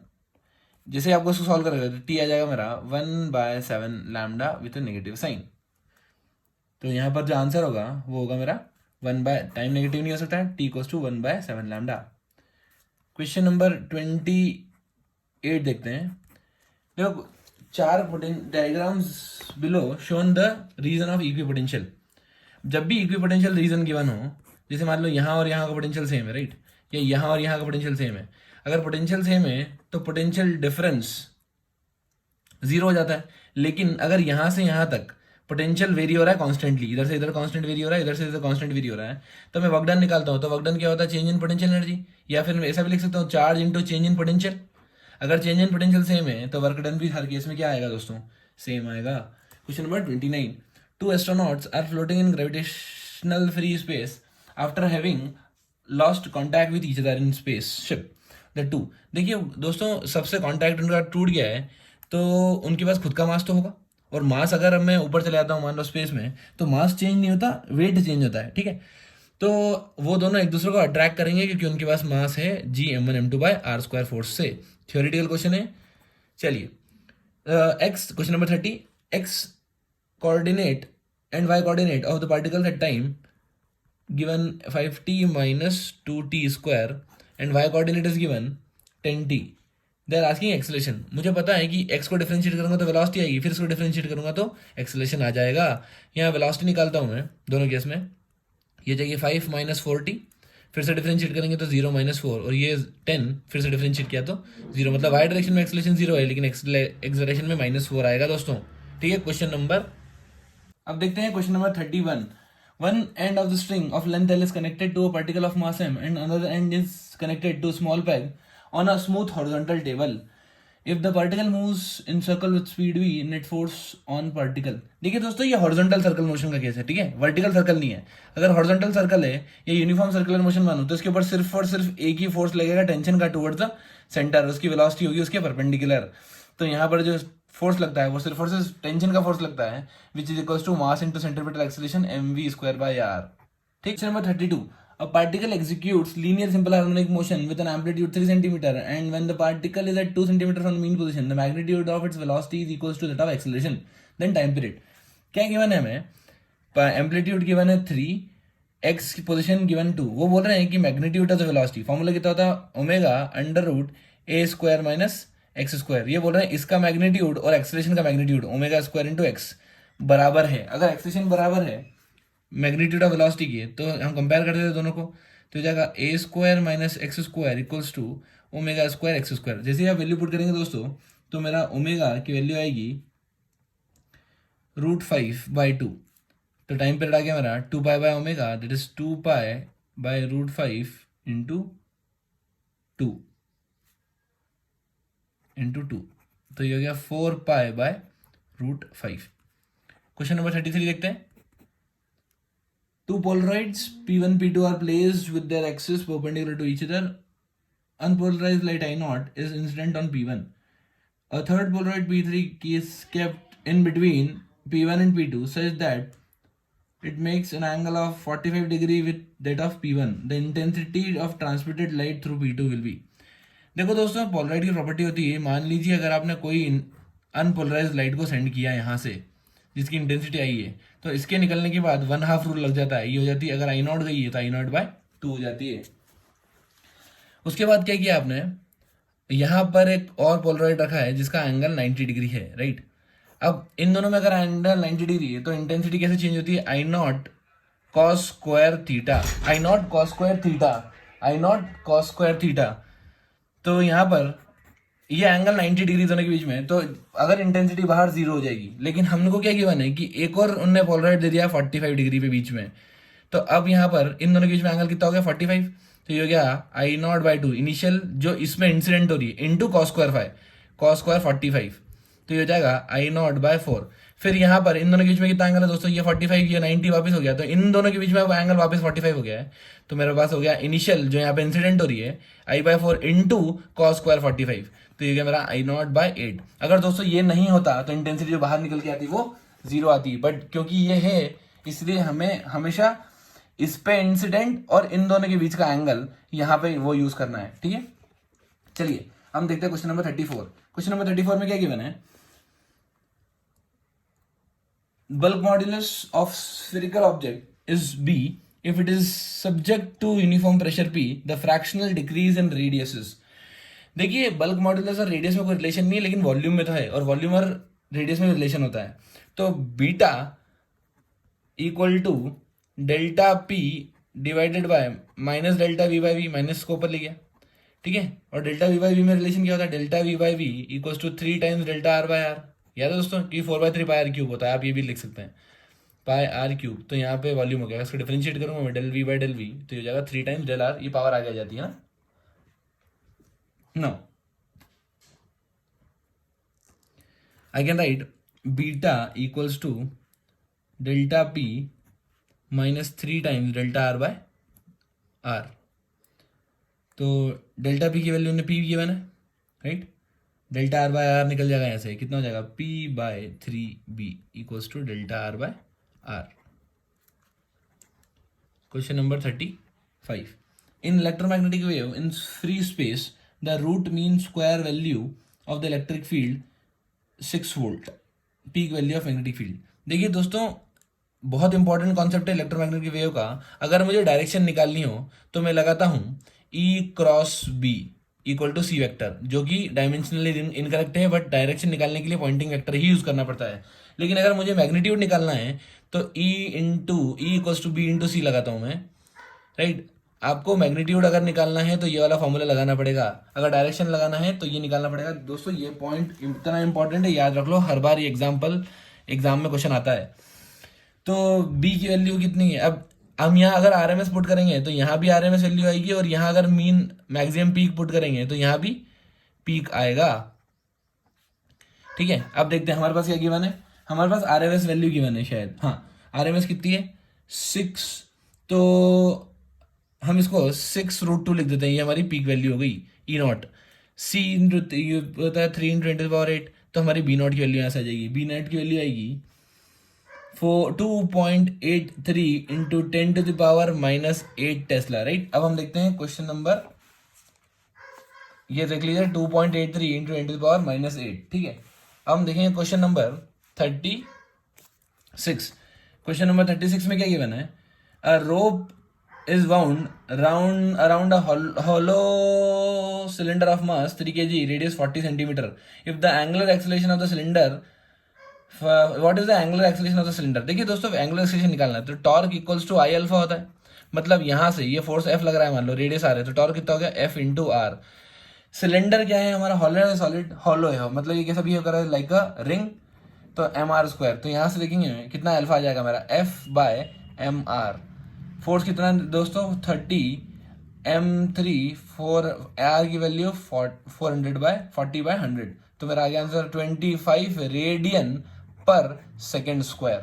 जैसे आपको इसको सॉल्व करेगा तो T आ जाएगा मेरा 1/7 लैम्डा विथ नेगेटिव साइन। तो यहाँ पर जो आंसर होगा वो होगा मेरा 1/टाइम नेगेटिव नहीं हो सकता है, T = 1/7 लैम्डा। क्वेश्चन नंबर 28 देखते हैं। देखो 4 diagrams below shown the region of equipotential. जब भी इक्विपोटेंशियल रीजन गिवन हो, जैसे मान लो यहाँ और यहाँ का पोटेंशियल सेम है, राइट, या यहाँ और यहाँ का पोटेंशियल सेम है। अगर पोटेंशियल सेम है तो पोटेंशियल डिफरेंस 0 हो जाता है। लेकिन अगर यहाँ से यहाँ तक पोटेंशियल वेरी हो रहा है कॉन्स्टेंटली, इधर से इधर कॉन्स्टेंट वेरी हो रहा है, इधर से इधर कॉन्स्टेंट वेरी हो रहा है, तो मैं वर्क डन निकालता हूँ। तो वर्क डन क्या होता है? चेंज इन पोटेंशियल एनर्जी, या फिर मैं ऐसा भी लिख सकता हूँ, charge into change in potential. अगर चेंज इन पोटेंशियल सेम है तो वर्क डन भी हर केस में क्या आएगा दोस्तों? सेम आएगा। Question number 29। 2 astronauts are floating in gravitational free space after having lost contact with each other in spaceship the two. देखिए दोस्तों, सबसे कॉन्टैक्ट उनका टूट गया है तो उनके पास खुद का मास तो होगा, और मास अगर मैं ऊपर चले जाता हूँ मान लो स्पेस में, तो मास चेंज नहीं होता, वेट चेंज होता है। ठीक है, तो वो दोनों एक दूसरे को अट्रैक्ट करेंगे क्योंकि उनके पास मास है G m1 m2/r² फोर्स से। थ्योरेटिकल क्वेश्चन है। चलिए, x, question number 30, x coordinate and y coordinate of the particles at time given 5t minus 2t square and y coordinate is given 10t. They are asking acceleration. मुझे पता है कि x को डिफरेंशिएट करूंगा तो वेलोसिटी आएगी, फिर इसको डिफरेंशिएट करूंगा तो एक्सेलेशन आ जाएगा। यहाँ वेलोसिटी निकालता हूँ मैं दोनों केस में। ये चाहिए 5 माइनस 4t, फिर से डिफरेंशिएट करेंगे तो 0 माइनस 4, और ये 10 फिर से डिफरेंशिएट किया तो 0, मतलब वाई डायरेक्शन में एक्सेलेशन 0 है लेकिन एक्सेलरेशन में -4 आएगा दोस्तों। ठीक है, क्वेश्चन नंबर, अब देखते हैं question number 31। One end of the string of length L is connected to a particle of mass m and another end is connected to a small peg on a smooth horizontal table. If the particle moves in circle with speed v, net force on particle। देखिए दोस्तों, ये हॉरिजॉन्टल सर्कल मोशन का केस है, ठीक है, वर्टिकल सर्कल नहीं है। अगर हॉरिजॉन्टल सर्कल है या यूनिफॉर्म सर्कुलर मोशन मानो तो इसके ऊपर सिर्फ और सिर्फ एक ही फोर्स लगेगा टेंशन का टुवर्ड्स द सेंटर, उसकी वेलोसिटी होगी उसके परपेंडिकुलर। तो यहाँ पर जो फोर्स लगता है वो सिर्फ और सिर्फ टेंशन का फोर्स लगता है, which is equals to mass into centripetal acceleration mv square by r। ठीक, number 32, a particle executes linear simple harmonic motion with an amplitude 3 centimeter, and when the particle is at 2 centimeter from the mean position, the magnitude of its velocity is equals to that of acceleration, then time period। क्या गिवन है हमें? एम्पलीट्यूड गिवन है 3, x की पोजिशन गिवन 2। वो बोल रहे हैं कि magnitude of the velocity formula कितना होता है, ओमेगा अंडर रूट ए स्क्वायर माइनस एक्स स्क्वायर। ये बोल रहे हैं इसका मैग्नीट्यूड और एक्सेलरेशन का magnitude omega square into x बराबर है। अगर एक्सेलरेशन बराबर है मैग्नीट्यूड ऑफ वेलोसिटी की तो हम कंपेयर करते थे दोनों को, तो हो जाएगा A square minus X square equals to omega square X square. जैसे आप वैल्यू पुट करेंगे दोस्तों तो मेरा ओमेगा की वैल्यू आएगी √5/2। तो टाइम पीरियड आ गया मेरा 2 pi by omega, that is 2 pi by √5 into 2 into 2, तो ये हो गया 4 पाई बाय √5। क्वेश्चन नंबर 33 देखते हैं। Two Polaroids P1 P2 are placed with their axes perpendicular to each other. Unpolarized light I0 is incident on P1. A third Polaroid P3 is kept in between P1 and P2 such that it makes an angle of 45 degree with that of P1. The intensity of transmitted light through P2 will be। देखो दोस्तों, पोलराइड की प्रॉपर्टी होती है, मान लीजिए अगर आपने कोई अनपोलराइज लाइट को सेंड किया यहाँ से जिसकी इंटेंसिटी आई है, तो इसके निकलने के बाद 1/2 रूल लग जाता है, ये हो जाती है। अगर I0 गई है तो I0/2 हो जाती है। उसके बाद क्या किया आपने, यहाँ पर एक और पोलराइड रखा है जिसका एंगल 90 डिग्री है, राइट। अब इन दोनों में अगर एंगल 90 डिग्री है तो इंटेंसिटी कैसे चेंज होती है, I0 cos square theta, I0 cos square theta, I0 cos square theta. तो यहाँ पर ये एंगल 90 डिग्री दोनों के बीच में, तो अगर इंटेंसिटी बाहर 0 हो जाएगी। लेकिन हमको क्या गिवन है कि एक और उनने पोलराइड दे दिया 45 डिग्री पे बीच में, तो अब यहाँ पर इन दोनों के बीच में एंगल कितना हो गया 45, तो ये हो गया I0/2 इनिशियल जो इसमें इंसिडेंट हो रही है इंटू cos स्क्वायर 45, तो ये हो जाएगा I0/4। फिर यहाँ पर इन दोनों के बीच में कितना एंगल है दोस्तों, ये 45, ये 90 वापस हो गया, तो इन दोनों के बीच में एंगल वापस 45 हो गया है। तो मेरे पास हो गया इनिशियल जो यहाँ पे इंसिडेंट हो रही है I/4 इंटू cos स्क्वायर 45, तो ये गया मेरा I0/8। अगर दोस्तों ये नहीं होता तो इंटेंसिटी जो बाहर निकल के आती वो 0 आती, बट क्योंकि ये है इसलिए हमें हमेशा इस पे इंसिडेंट और इन दोनों के बीच का एंगल यहाँ पे वो यूज करना है, ठीक है। चलिए हम देखते हैं क्वेश्चन नंबर 34। क्वेश्चन नंबर 34 में क्या गिवन है, bulk modulus of spherical object is B if it is subject to uniform pressure P, the fractional decrease in radiuses। देखिए बल्क मॉड्यूलस और रेडियस में कोई रिलेशन नहीं है, लेकिन वॉल्यूम में तो है, और वॉल्यूम और रेडियस में रिलेशन होता है। तो beta equal to delta p divided by minus delta v by v, minus को ऊपर ले गया, ठीक है। और डेल्टा वी बाई वी में रिलेशन क्या होता है, delta v by v equals to 3 times delta r by r. याद है दोस्तों कि 4/3 पाई आर क्यूब होता है, आप ये भी लिख सकते हैं पाई आर क्यूब। तो यहाँ पे वॉल्यूम हो गया, इसको डिफरेंशिएट करूंगा मैं del v by del v, तो ये हो जाएगा 3 टाइम्स डेल आर, ये पावर आगे आ जाती है ना। Now, I can write beta equals to delta p minus 3 times delta r by r। तो डेल्टा p की वैल्यू ने p गिवन है, right. Delta r by r निकल जाएगा यहाँ से, कितना हो जाएगा p/3b equals to delta r by r। Question number 35। In electromagnetic wave in free space, the root mean square value of the electric field 6 volt, peak value of magnetic field. देखिए दोस्तों, बहुत इंपॉर्टेंट कॉन्सेप्ट है इलेक्ट्रोमैग्नेटिक वेव का। अगर मुझे डायरेक्शन निकालनी हो तो मैं लगाता हूँ E cross B equal to C vector, जो कि डायमेंशनली इनकरेक्ट है, बट डायरेक्शन निकालने के लिए पॉइंटिंग वेक्टर ही यूज करना पड़ता है। लेकिन अगर मुझे मैग्नीट्यूड निकालना है तो E equals to B into C लगाता हूँ मैं, राइट। आपको मैग्नीट्यूड अगर निकालना है तो ये वाला फॉर्मूला लगाना पड़ेगा, अगर डायरेक्शन लगाना है तो ये निकालना पड़ेगा। दोस्तों ये पॉइंट इतना इंपॉर्टेंट है, याद रख लो, हर बार ये एग्जाम में क्वेश्चन आता है। तो बी की वैल्यू कितनी है, अब हम यहाँ अगर आरएमएस पुट करेंगे तो यहाँ भी आरएमएस वैल्यू आएगी, और यहाँ अगर मीन मैक्सिमम पीक पुट करेंगे तो यहाँ भी पीक आएगा। ठीक है, अब देखते हैं हमारे पास क्या गिवन है। हमारे पास आरएमएस वैल्यू गिवन है शायद, हाँ आरएमएस कितनी है 6, तो हम इसको 6√2 लिख देते हैं, ये हमारी पीक वैल्यू हो गई ई नॉट। सी होता है 3 × 10⁸, तो हमारी बी नॉट की वैल्यू यहाँ से आ जाएगी। बी नॉट की वैल्यू आएगी 2.83 इंटू 10⁻⁻8 टेस्ला, राइट। अब हम देखते हैं क्वेश्चन नंबर, ये देख लीजिए 2.83 इंटू 10⁻⁻8, ठीक है। अब हम देखेंगे क्वेश्चन नंबर 36। क्वेश्चन नंबर 36 में क्या गिवन है, अ रोप is wound around a hollow cylinder of mass 3 kg, radius 40 centimeter. If the angular acceleration of the cylinder, what is the angular acceleration of the cylinder? देखिए दोस्तों, एंगुलर एक्सेलरेशन निकालना है तो torque equals to I alpha होता है। मतलब यहाँ से ये फोर्स एफ लग रहा है, मान लो रेडियस आर है, तो टॉर्क कितना हो गया एफ इंटू आर। सिलेंडर क्या है हमारा, हॉलो है, सॉलिड हॉलो है, मतलब ये कैसा बिहेव कर रहा है लाइक अ रिंग, तो एम आर स्क्वायर। तो यहाँ से देखेंगे कितना अल्फा आ जाएगा मेरा, f by m r. Force कितना है दोस्तों 30 m3, 4 आर की वैल्यू 400/40/100, तो मेरा आ गया आंसर 25 रेडियन पर second square.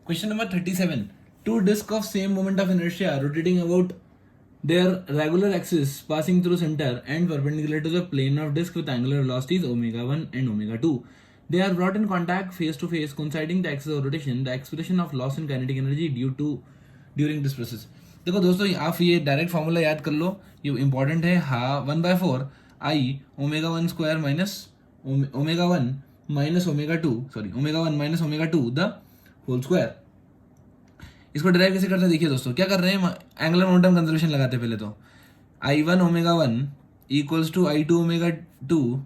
Question number 37, two disc of same moment of inertia rotating about their regular axis passing through center and perpendicular to the plane of disk with angular velocities ω1 and ω2. They are brought in contact face to face coinciding the axis of rotation. The expression of loss in kinetic energy during this process. देखो दोस्तों, आप ये डायरेक्ट फॉर्मूला याद कर लो, ये इंपॉर्टेंट है। हाँ 1/4 I ω1 square minus ω1 minus ω2, sorry ω1 minus ω2 the whole square. इसको डिराइव कैसे करते हैं, देखिए दोस्तों क्या कर रहे हैं, एंगुलर मोमेंटम कंजर्वेशन लगाते हैं पहले तो। I1 ω1 इक्वल्स टू I2 ω2,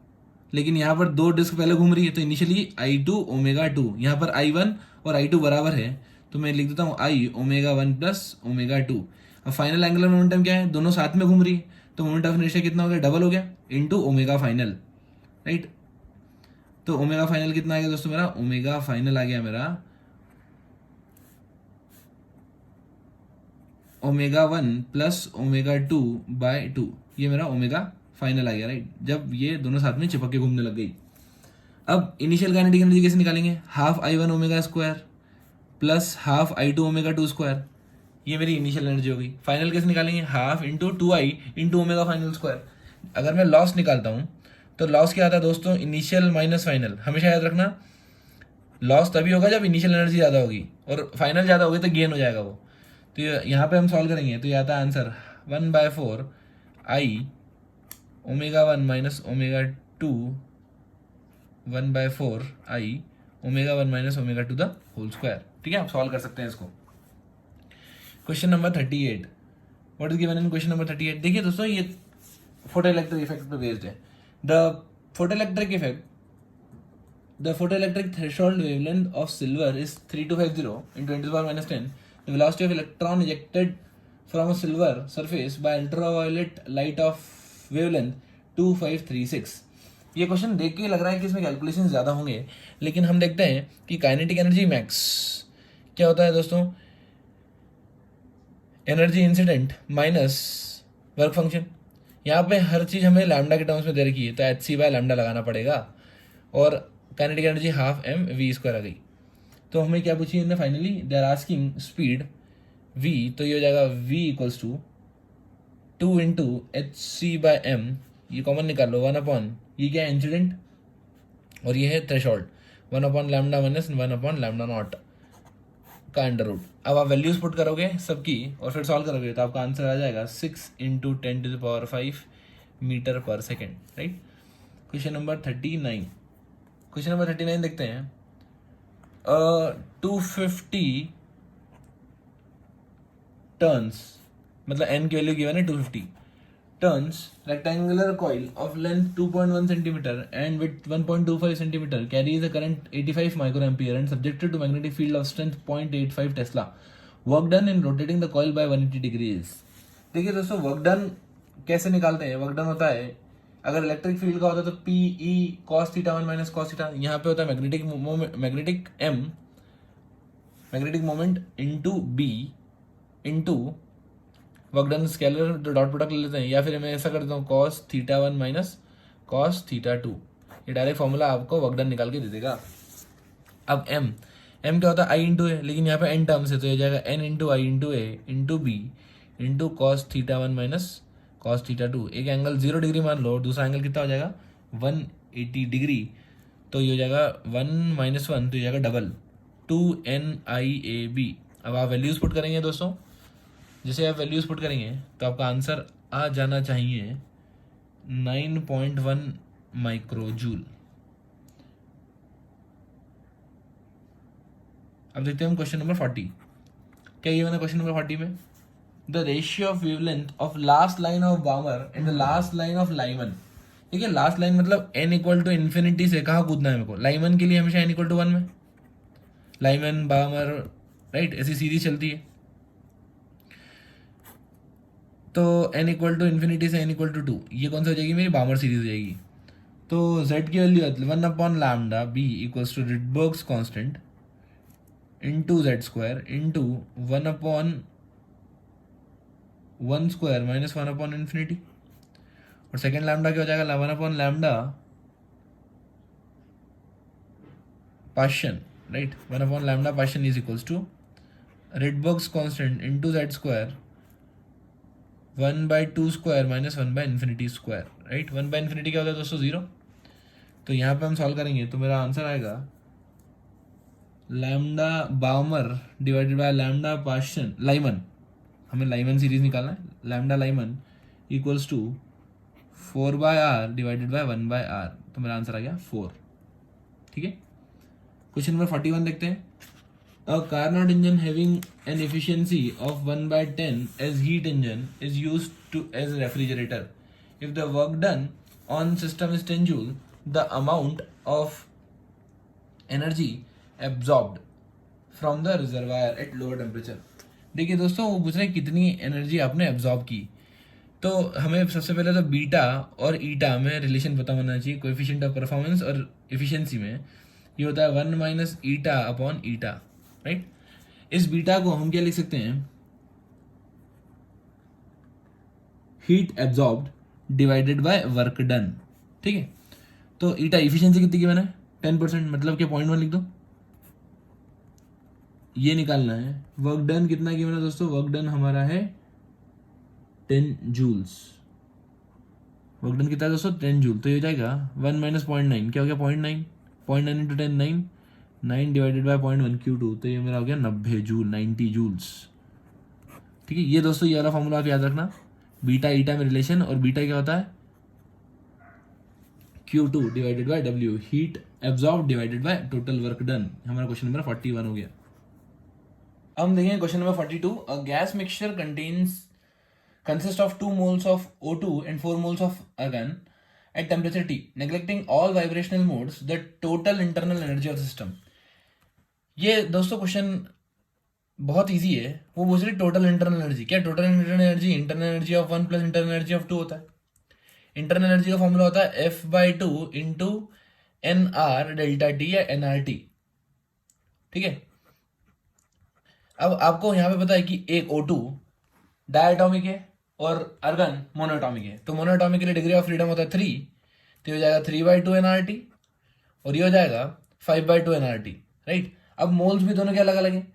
लेकिन यहाँ पर दो डिस्क पहले घूम रही है, तो इनिशियली I2 ω2, यहाँ पर I1 और I2 बराबर है, तो मैं लिख देता हूँ I ω1 प्लस ω2। अब फाइनल एंगुलर मोमेंटम क्या है, दोनों साथ में घूम रही है, तो मोमेंट ऑफ इनर्शिया कितना हो गया, डबल हो गया इंटू ओमेगा फाइनल, राइट। तो ओमेगा फाइनल कितना आ गया दोस्तों, मेरा ओमेगा फाइनल आ गया मेरा ω1 प्लस ω2/2, ये मेरा ओमेगा फाइनल आ गया, राइट, जब ये दोनों साथ में चिपक के घूमने लग गई। अब इनिशियल काइनेटिक एनर्जी कैसे निकालेंगे, half I1 omega square plus half I2 omega 2 square, ये मेरी इनिशियल एनर्जी हो गई। फाइनल कैसे निकालेंगे, half into 2I into omega final square. अगर मैं लॉस निकालता हूँ तो लॉस क्या आता है दोस्तों, इनिशियल माइनस फाइनल। हमेशा याद रखना, लॉस तभी होगा जब इनिशियल एनर्जी ज़्यादा होगी, और फाइनल ज़्यादा होगी तो गेन हो जाएगा वो। तो यहाँ पे हम सॉल्व करेंगे तो ये आता है answer 1/4 I ω1 minus ω2 1/4 I ω1 minus ω2 the whole square. ठीक है, आप सॉल्व कर सकते हैं इसको। Question number 38, what is given in question number 38। देखिए दोस्तों, ये फोटो इलेक्ट्रिक इफेक्ट पे बेस्ड है। The photo electric threshold wavelength of silver is 3250 × 10⁻⁻10। The velocity of electron ejected from a silver surface by ultraviolet light of wavelength 2536। ये क्वेश्चन देख के लग रहा है कि इसमें कैलकुलेशन ज़्यादा होंगे, लेकिन हम देखते हैं कि काइनेटिक एनर्जी मैक्स क्या होता है दोस्तों, energy incident minus work function. यहाँ पे हर चीज़ हमें लैम्डा के टर्म्स में दे रखी है, तो hc/λ लगाना पड़ेगा, और काइनेटिक एनर्जी हाफ mv² आ गई। तो हमें क्या पूछी इन्होंने finally, they are asking speed v, तो ये हो जाएगा v equals to 2 into hc/m, ये कॉमन निकाल लो 1/, ये क्या है इंसिडेंट, और ये है थ्रेशोल्ड 1/λ माइनस 1/λ0 का अंडर रूट। अब आप वैल्यूज पुट करोगे सबकी और फिर सॉल्व करोगे तो आपका आंसर आ जाएगा 6 × 10⁵ metre per second, right. Question number 39, question number 39 देखते हैं। 250 टर्न्स, मतलब एन की वैल्यू गिवन है 250 turns, rectangular coil of length 2.1 centimetre and width 1.25 centimetre carries a current 85 micro ampere and subjected to magnetic field of strength 0.85 tesla. Work done in rotating the coil by 180 degrees. देखिए दोस्तों, वर्क डन कैसे निकालते हैं? वर्क डन होता है, अगर इलेक्ट्रिक फील्ड का होता है तो p e cos theta 1 minus cos theta, यहाँ पे होता है magnetic moment into B into work done scalar dot product ले लेते हैं, या फिर मैं ऐसा करता हूँ cos theta 1 minus cos theta 2। ये डायरेक्ट फॉर्मूला आपको वर्क डन निकाल के दे देगा। अब एम क्या होता है? आई इंटू ए, लेकिन यहाँ पे एन टर्म्स है तो ये जाएगा N into I into A into B into cos theta 1 minus cos theta 2। एक एंगल 0 डिग्री मान लो और दूसरा एंगल कितना हो जाएगा 180 डिग्री, तो ये हो जाएगा 1 माइनस 1, तो ये जाएगा डबल 2NIAB। अब आप वैल्यूज पुट करेंगे दोस्तों, जैसे आप वैल्यूज पुट करेंगे तो आपका आंसर आ जाना चाहिए 9.1 माइक्रो जूल। अब देखते हैं हम क्वेश्चन नंबर 40। क्या ये मैंने क्वेश्चन नंबर 40 में the ratio of wavelength of last line of बामर and the last line of Lyman. ठीक है, लास्ट लाइन मतलब n इक्वल टू इन्फिनिटी से कहाँ कूदना है मेरे को? लाइमन के लिए हमेशा n इक्वल टू 1 में, लाइमन बामर, राइट, ऐसी सीरीज चलती है। तो n इक्वल टू इन्फिनिटी से n इक्वल टू 2, ये कौन सा हो जाएगी? मेरी बामर सीरीज हो जाएगी। तो z की value 1 upon lambda B equals to Rydberg's constant into Z square into 1 upon 1 square minus 1 upon infinity. और सेकेंड लैम्डा क्या हो जाएगा? 1 upon lambda Paschen, right, 1 upon lambda Paschen is equals to Rydberg's constant into Z square 1/2 square minus 1/इन्फिनिटी स्क्वायर, राइट। 1/इन्फिनिटी क्या होता है दोस्तों? 0। तो यहाँ पे हम सॉल्व करेंगे तो मेरा आंसर आएगा lambda Balmer divided by lambda Paschen Lyman, हमें लाइमन सीरीज निकालना है, lambda Lyman equals to 4/r divided by 1/r, तो मेरा आंसर आ गया 4। ठीक है, क्वेश्चन नंबर 41 देखते हैं। A Carnot engine having an efficiency of 1/10 as heat engine is used to as a refrigerator. If the work done on system is 10 joule, the amount of energy absorbed from the reservoir at lower temperature. देखिए दोस्तों, वो पूछ रहे हैं कितनी एनर्जी आपने एब्जॉर्ब की। तो हमें सबसे पहले तो बीटा और ईटा में रिलेशन पता होना चाहिए, कोएफिशिएंट ऑफ परफॉर्मेंस और एफिशिएंसी में। ये होता है 1 माइनस ईटा अपॉन ईटा, राइट। इस बीटा को हम क्या लिख सकते हैं? Heat absorbed divided by work done. ठीक है, तो ईटा इफिशिएंसी कितनी की मैंने 10%, मतलब क्या 0.1 लिख दो, ये निकालना है। वर्क डन कितना की मैंने दोस्तों? वर्क डन हमारा है 10 जूल्स। वर्क डन कितना है दोस्तों? 10 जूल। तो ये हो जाएगा 1 माइनस 0.9, क्या हो गया 0.9, 0.9 इंटू 10 9, 9 डिवाइडेड बाय 0.1 Q2, तो ये मेरा हो गया 90 जूल, 90 जूल्स। ठीक है, ये दोस्तों ये वाला फॉर्मूला आप याद रखना, बीटा ईटा में रिलेशन, और बीटा क्या होता है? Q2 divided by W, heat absorb divided by total work done. हमारा क्वेश्चन नंबर 41 हो गया। अब हम देखेंगे question number 42। A gas mixture consists of 2 moles of O2 and 4 moles of argon at temperature T. Neglecting all vibrational modes, the total internal energy of the system. ये दोस्तों क्वेश्चन बहुत इजी है। वो पूछ रही टोटल इंटरनल एनर्जी। क्या total internal energy? Internal energy of 1 plus internal energy of 2 होता है। इंटरनल एनर्जी का फॉर्मूला होता है F/2 into NR delta T या NRT। ठीक है, अब आपको यहाँ पे पता है कि एक O2 डायटोमिक है और अर्गन मोनोटॉमिक है। तो मोनोटॉमिक के लिए डिग्री ऑफ फ्रीडम होता है 3, तो हो जाएगा 3/2 NRT और ये हो जाएगा 5/2 NRT, राइट। अब मोल्स भी दोनों के अलग अलग हैं।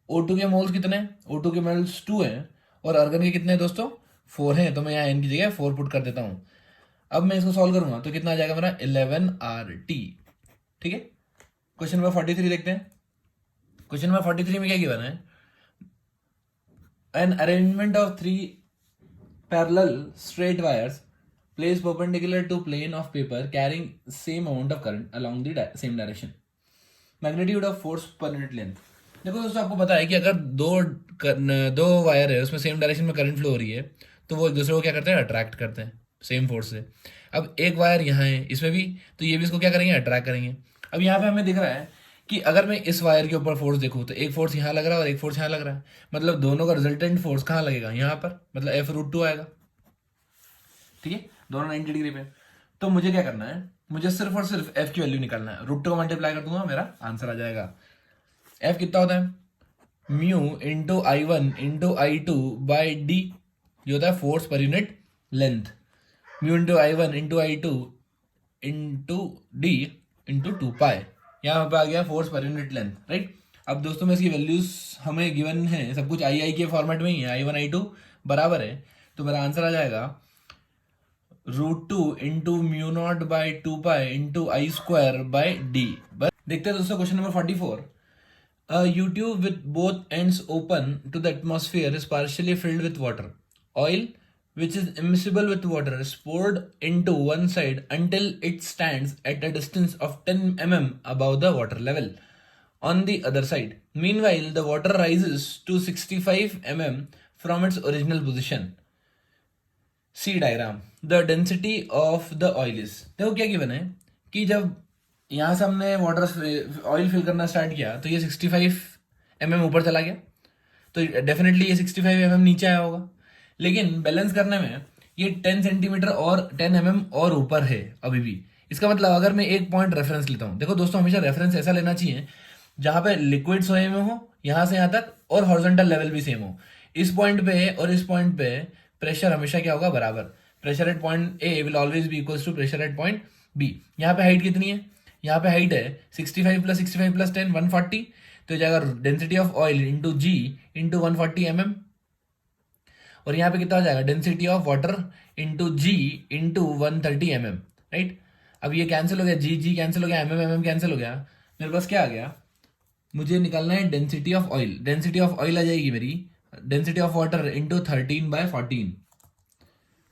O2 के मोल्स कितने हैं? O2 के मोल्स 2 हैं और अर्गन के कितने हैं दोस्तों? 4 हैं। तो मैं यहाँ n की जगह 4 पुट कर देता हूँ। अब मैं इसको सॉल्व करूंगा तो कितना आ जाएगा मेरा? 11RT। ठीक है, क्वेश्चन नंबर 43 देखते हैं। क्वेश्चन नंबर 43 में क्या गिवन है? An arrangement of 3 parallel straight wires placed perpendicular to plane of paper carrying same amount of current along the same direction. Magnitude of force per unit length. देखो दोस्तों, आपको पता है कि अगर दो वायर है, उसमें सेम डायरेक्शन में करंट फ्लो हो रही है, तो वो एक दूसरे को क्या करते हैं, अट्रैक्ट करते हैं सेम फोर्स से. अब एक वायर यहाँ है, इसमें भी, तो ये भी इसको क्या करेंगे, अट्रैक्ट करेंगे. अब यहाँ पे हमें दिख रहा है कि अगर मैं इस वायर के ऊपर फोर्स देखूँ तो एक फोर्स यहाँ लग रहा है और एक फोर्स यहाँ लग रहा है. मतलब दोनों का रिजल्टेंट फोर्स कहाँ लगेगा, यहाँ पर, मतलब F√2 आएगा. ठीक है, दोनों 90 डिग्री पे. तो मुझे क्या करना है, मुझे सिर्फ और सिर्फ F की वैल्यू निकालना है. √2 को मल्टीप्लाई कर दूंगा, मेरा आंसर आ जाएगा. F कितना होता है, mu into I1 into I2 by D, ये होता है force per unit length. Mu into I1 into I2 into D into 2 पाई. यहाँ पे आ गया force per unit length, right. अब दोस्तों में इसकी वैल्यूज हमें गिवन है, सब कुछ आई के फॉर्मेट में ही है. I1 I2 बराबर है, तो मेरा आंसर आ जाएगा √2 into mu naught by 2 pi into I² by D. बस देखते हैं दोस्तों question number 44. A U tube with both ends open to the atmosphere is partially filled with water. Oil, which is immiscible with water, is poured into one side until it stands at a distance of 10 mm above the water level on the other side. Meanwhile, the water rises to 65 mm from its original position. See diagram. The density of the oil is. देखो क्या गिवन है कि जब यहाँ से हमने वाटर ऑयल फिल करना स्टार्ट किया तो ये 65 mm ऊपर चला गया, तो डेफिनेटली ये 65 mm नीचे आया होगा. लेकिन बैलेंस करने में ये 10 सेंटीमीटर और 10 mm और ऊपर है अभी भी. इसका मतलब अगर मैं एक पॉइंट रेफरेंस लेता हूँ, देखो दोस्तों हमेशा रेफरेंस ऐसा लेना चाहिए जहाँ पे लिक्विड सोए में हो यहाँ से यहाँ तक, और हॉरिजॉन्टल लेवल भी सेम हो. इस पॉइंट पे और इस पॉइंट पे प्रेशर हमेशा क्या होगा, बराबर. Pressure at point a will always be equals to pressure at point b. यहाँ पे हाइट कितनी है, यहाँ पे हाइट है 65 + 65 + 10 140, तो जाएगा density of oil into g into 140 mm. और यहाँ पे कितना हो जाएगा, density of water into g into 130 mm, right. अब ये कैंसिल हो गया, जी जी कैंसिल हो गया, mm कैंसिल हो गया. मेरे पास क्या आ गया, मुझे निकालना है density of oil. Density of oil आ जाएगी मेरी डेंसिटी ऑफ वाटर इंटू 13/14.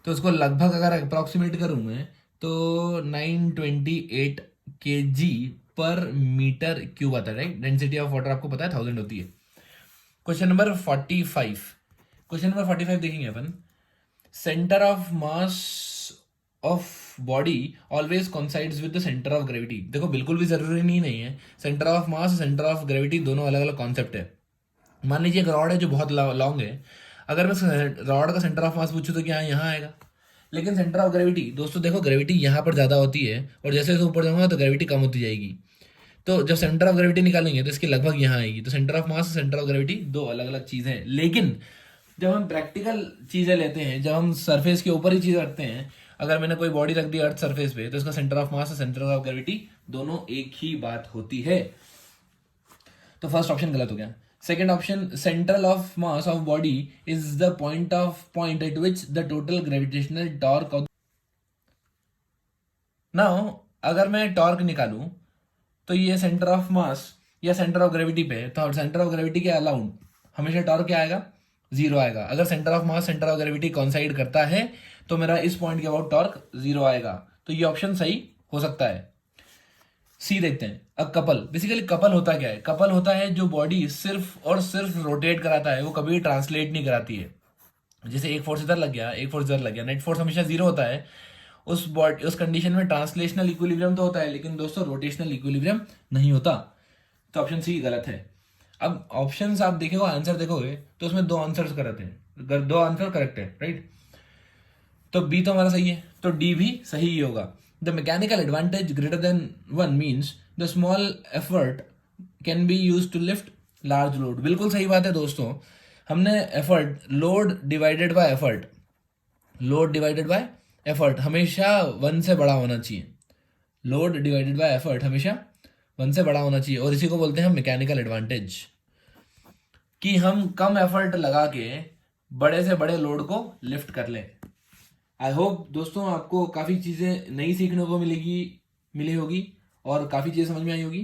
तो उसको लगभग अगर अप्रॉक्सीमेट करूँ मैं तो 928 kg पर मीटर क्यूब आता है, राइट. डेंसिटी ऑफ वाटर आपको पता है 1000 होती है. Question number 45. क्वेश्चन नंबर 45 देखेंगे अपन. Centre of mass of body always coincides with the centre of gravity. देखो बिल्कुल भी जरूरी नहीं है, centre of mass centre of gravity दोनों अलग अलग कॉन्सेप्ट है. मान लीजिए एक रॉड है जो बहुत लॉन्ग है, अगर मैं रॉड का सेंटर ऑफ मास पूछूं तो क्या यहाँ आएगा. लेकिन सेंटर ऑफ ग्रेविटी दोस्तों देखो, ग्रेविटी यहाँ पर ज़्यादा होती है और जैसे जैसे ऊपर जाऊंगा तो ग्रेविटी कम होती जाएगी. तो जब सेंटर ऑफ ग्रेविटी निकालेंगे तो इसकी लगभग यहाँ आएगी. तो centre of mass centre of gravity दो अलग अलग चीज़ें हैं. लेकिन जब हम प्रैक्टिकल चीज़ें लेते हैं, जब हम सरफेस के ऊपर ही चीज़ रखते हैं, अगर मैंने कोई बॉडी रख दी अर्थ सरफेस पे, तो इसका सेंटर ऑफ मास और सेंटर ऑफ ग्रेविटी दोनों एक ही बात होती है. तो फर्स्ट ऑप्शन गलत हो गया. Second option, central of mass of body is the point at which the total gravitational torque of. Now, अगर मैं टॉर्क निकालूं तो ये सेंटर ऑफ मास या सेंटर ऑफ ग्रेविटी पे, तो सेंटर ऑफ ग्रेविटी के अलाउंड हमेशा टॉर्क क्या आएगा, 0 आएगा. अगर centre of mass centre of gravity कॉन्साइड करता है तो मेरा इस पॉइंट के अबाउट टॉर्क 0 आएगा. तो ये ऑप्शन सही हो सकता है. सी देखते हैं. अब कपल, बेसिकली कपल होता क्या है, कपल होता है जो बॉडी सिर्फ और सिर्फ रोटेट कराता है, वो कभी ट्रांसलेट नहीं कराती है. जैसे एक फोर्स इधर लग गया, एक फोर्स इधर लग गया, नेट फोर्स हमेशा 0 होता है. उस कंडीशन में ट्रांसलेशनल इक्विलिब्रियम तो होता है, लेकिन दोस्तों रोटेशनल इक्विलिब्रियम नहीं होता. तो ऑप्शन सी गलत है. अब ऑप्शंस आप देखोगे, आंसर देखोगे तो उसमें 2 आंसर्स करेक्ट हैं, 2 आंसर करेक्ट है, राइट. तो बी तो हमारा सही है, तो डी भी सही ही होगा. The mechanical advantage greater than 1 means the small effort can be used to lift large load. बिल्कुल सही बात है दोस्तों. हमने effort, load divided by effort, load divided by effort हमेशा 1 से बड़ा होना चाहिए. लोड डिवाइडेड बाय एफर्ट हमेशा 1 से बड़ा होना चाहिए, और इसी को बोलते हैं मैकेनिकल एडवांटेज, कि हम कम एफर्ट लगा के बड़े से बड़े लोड को लिफ्ट कर लें. आई होप दोस्तों आपको काफ़ी चीज़ें नई सीखने को मिली होगी और काफ़ी चीज़ें समझ में आई होगी.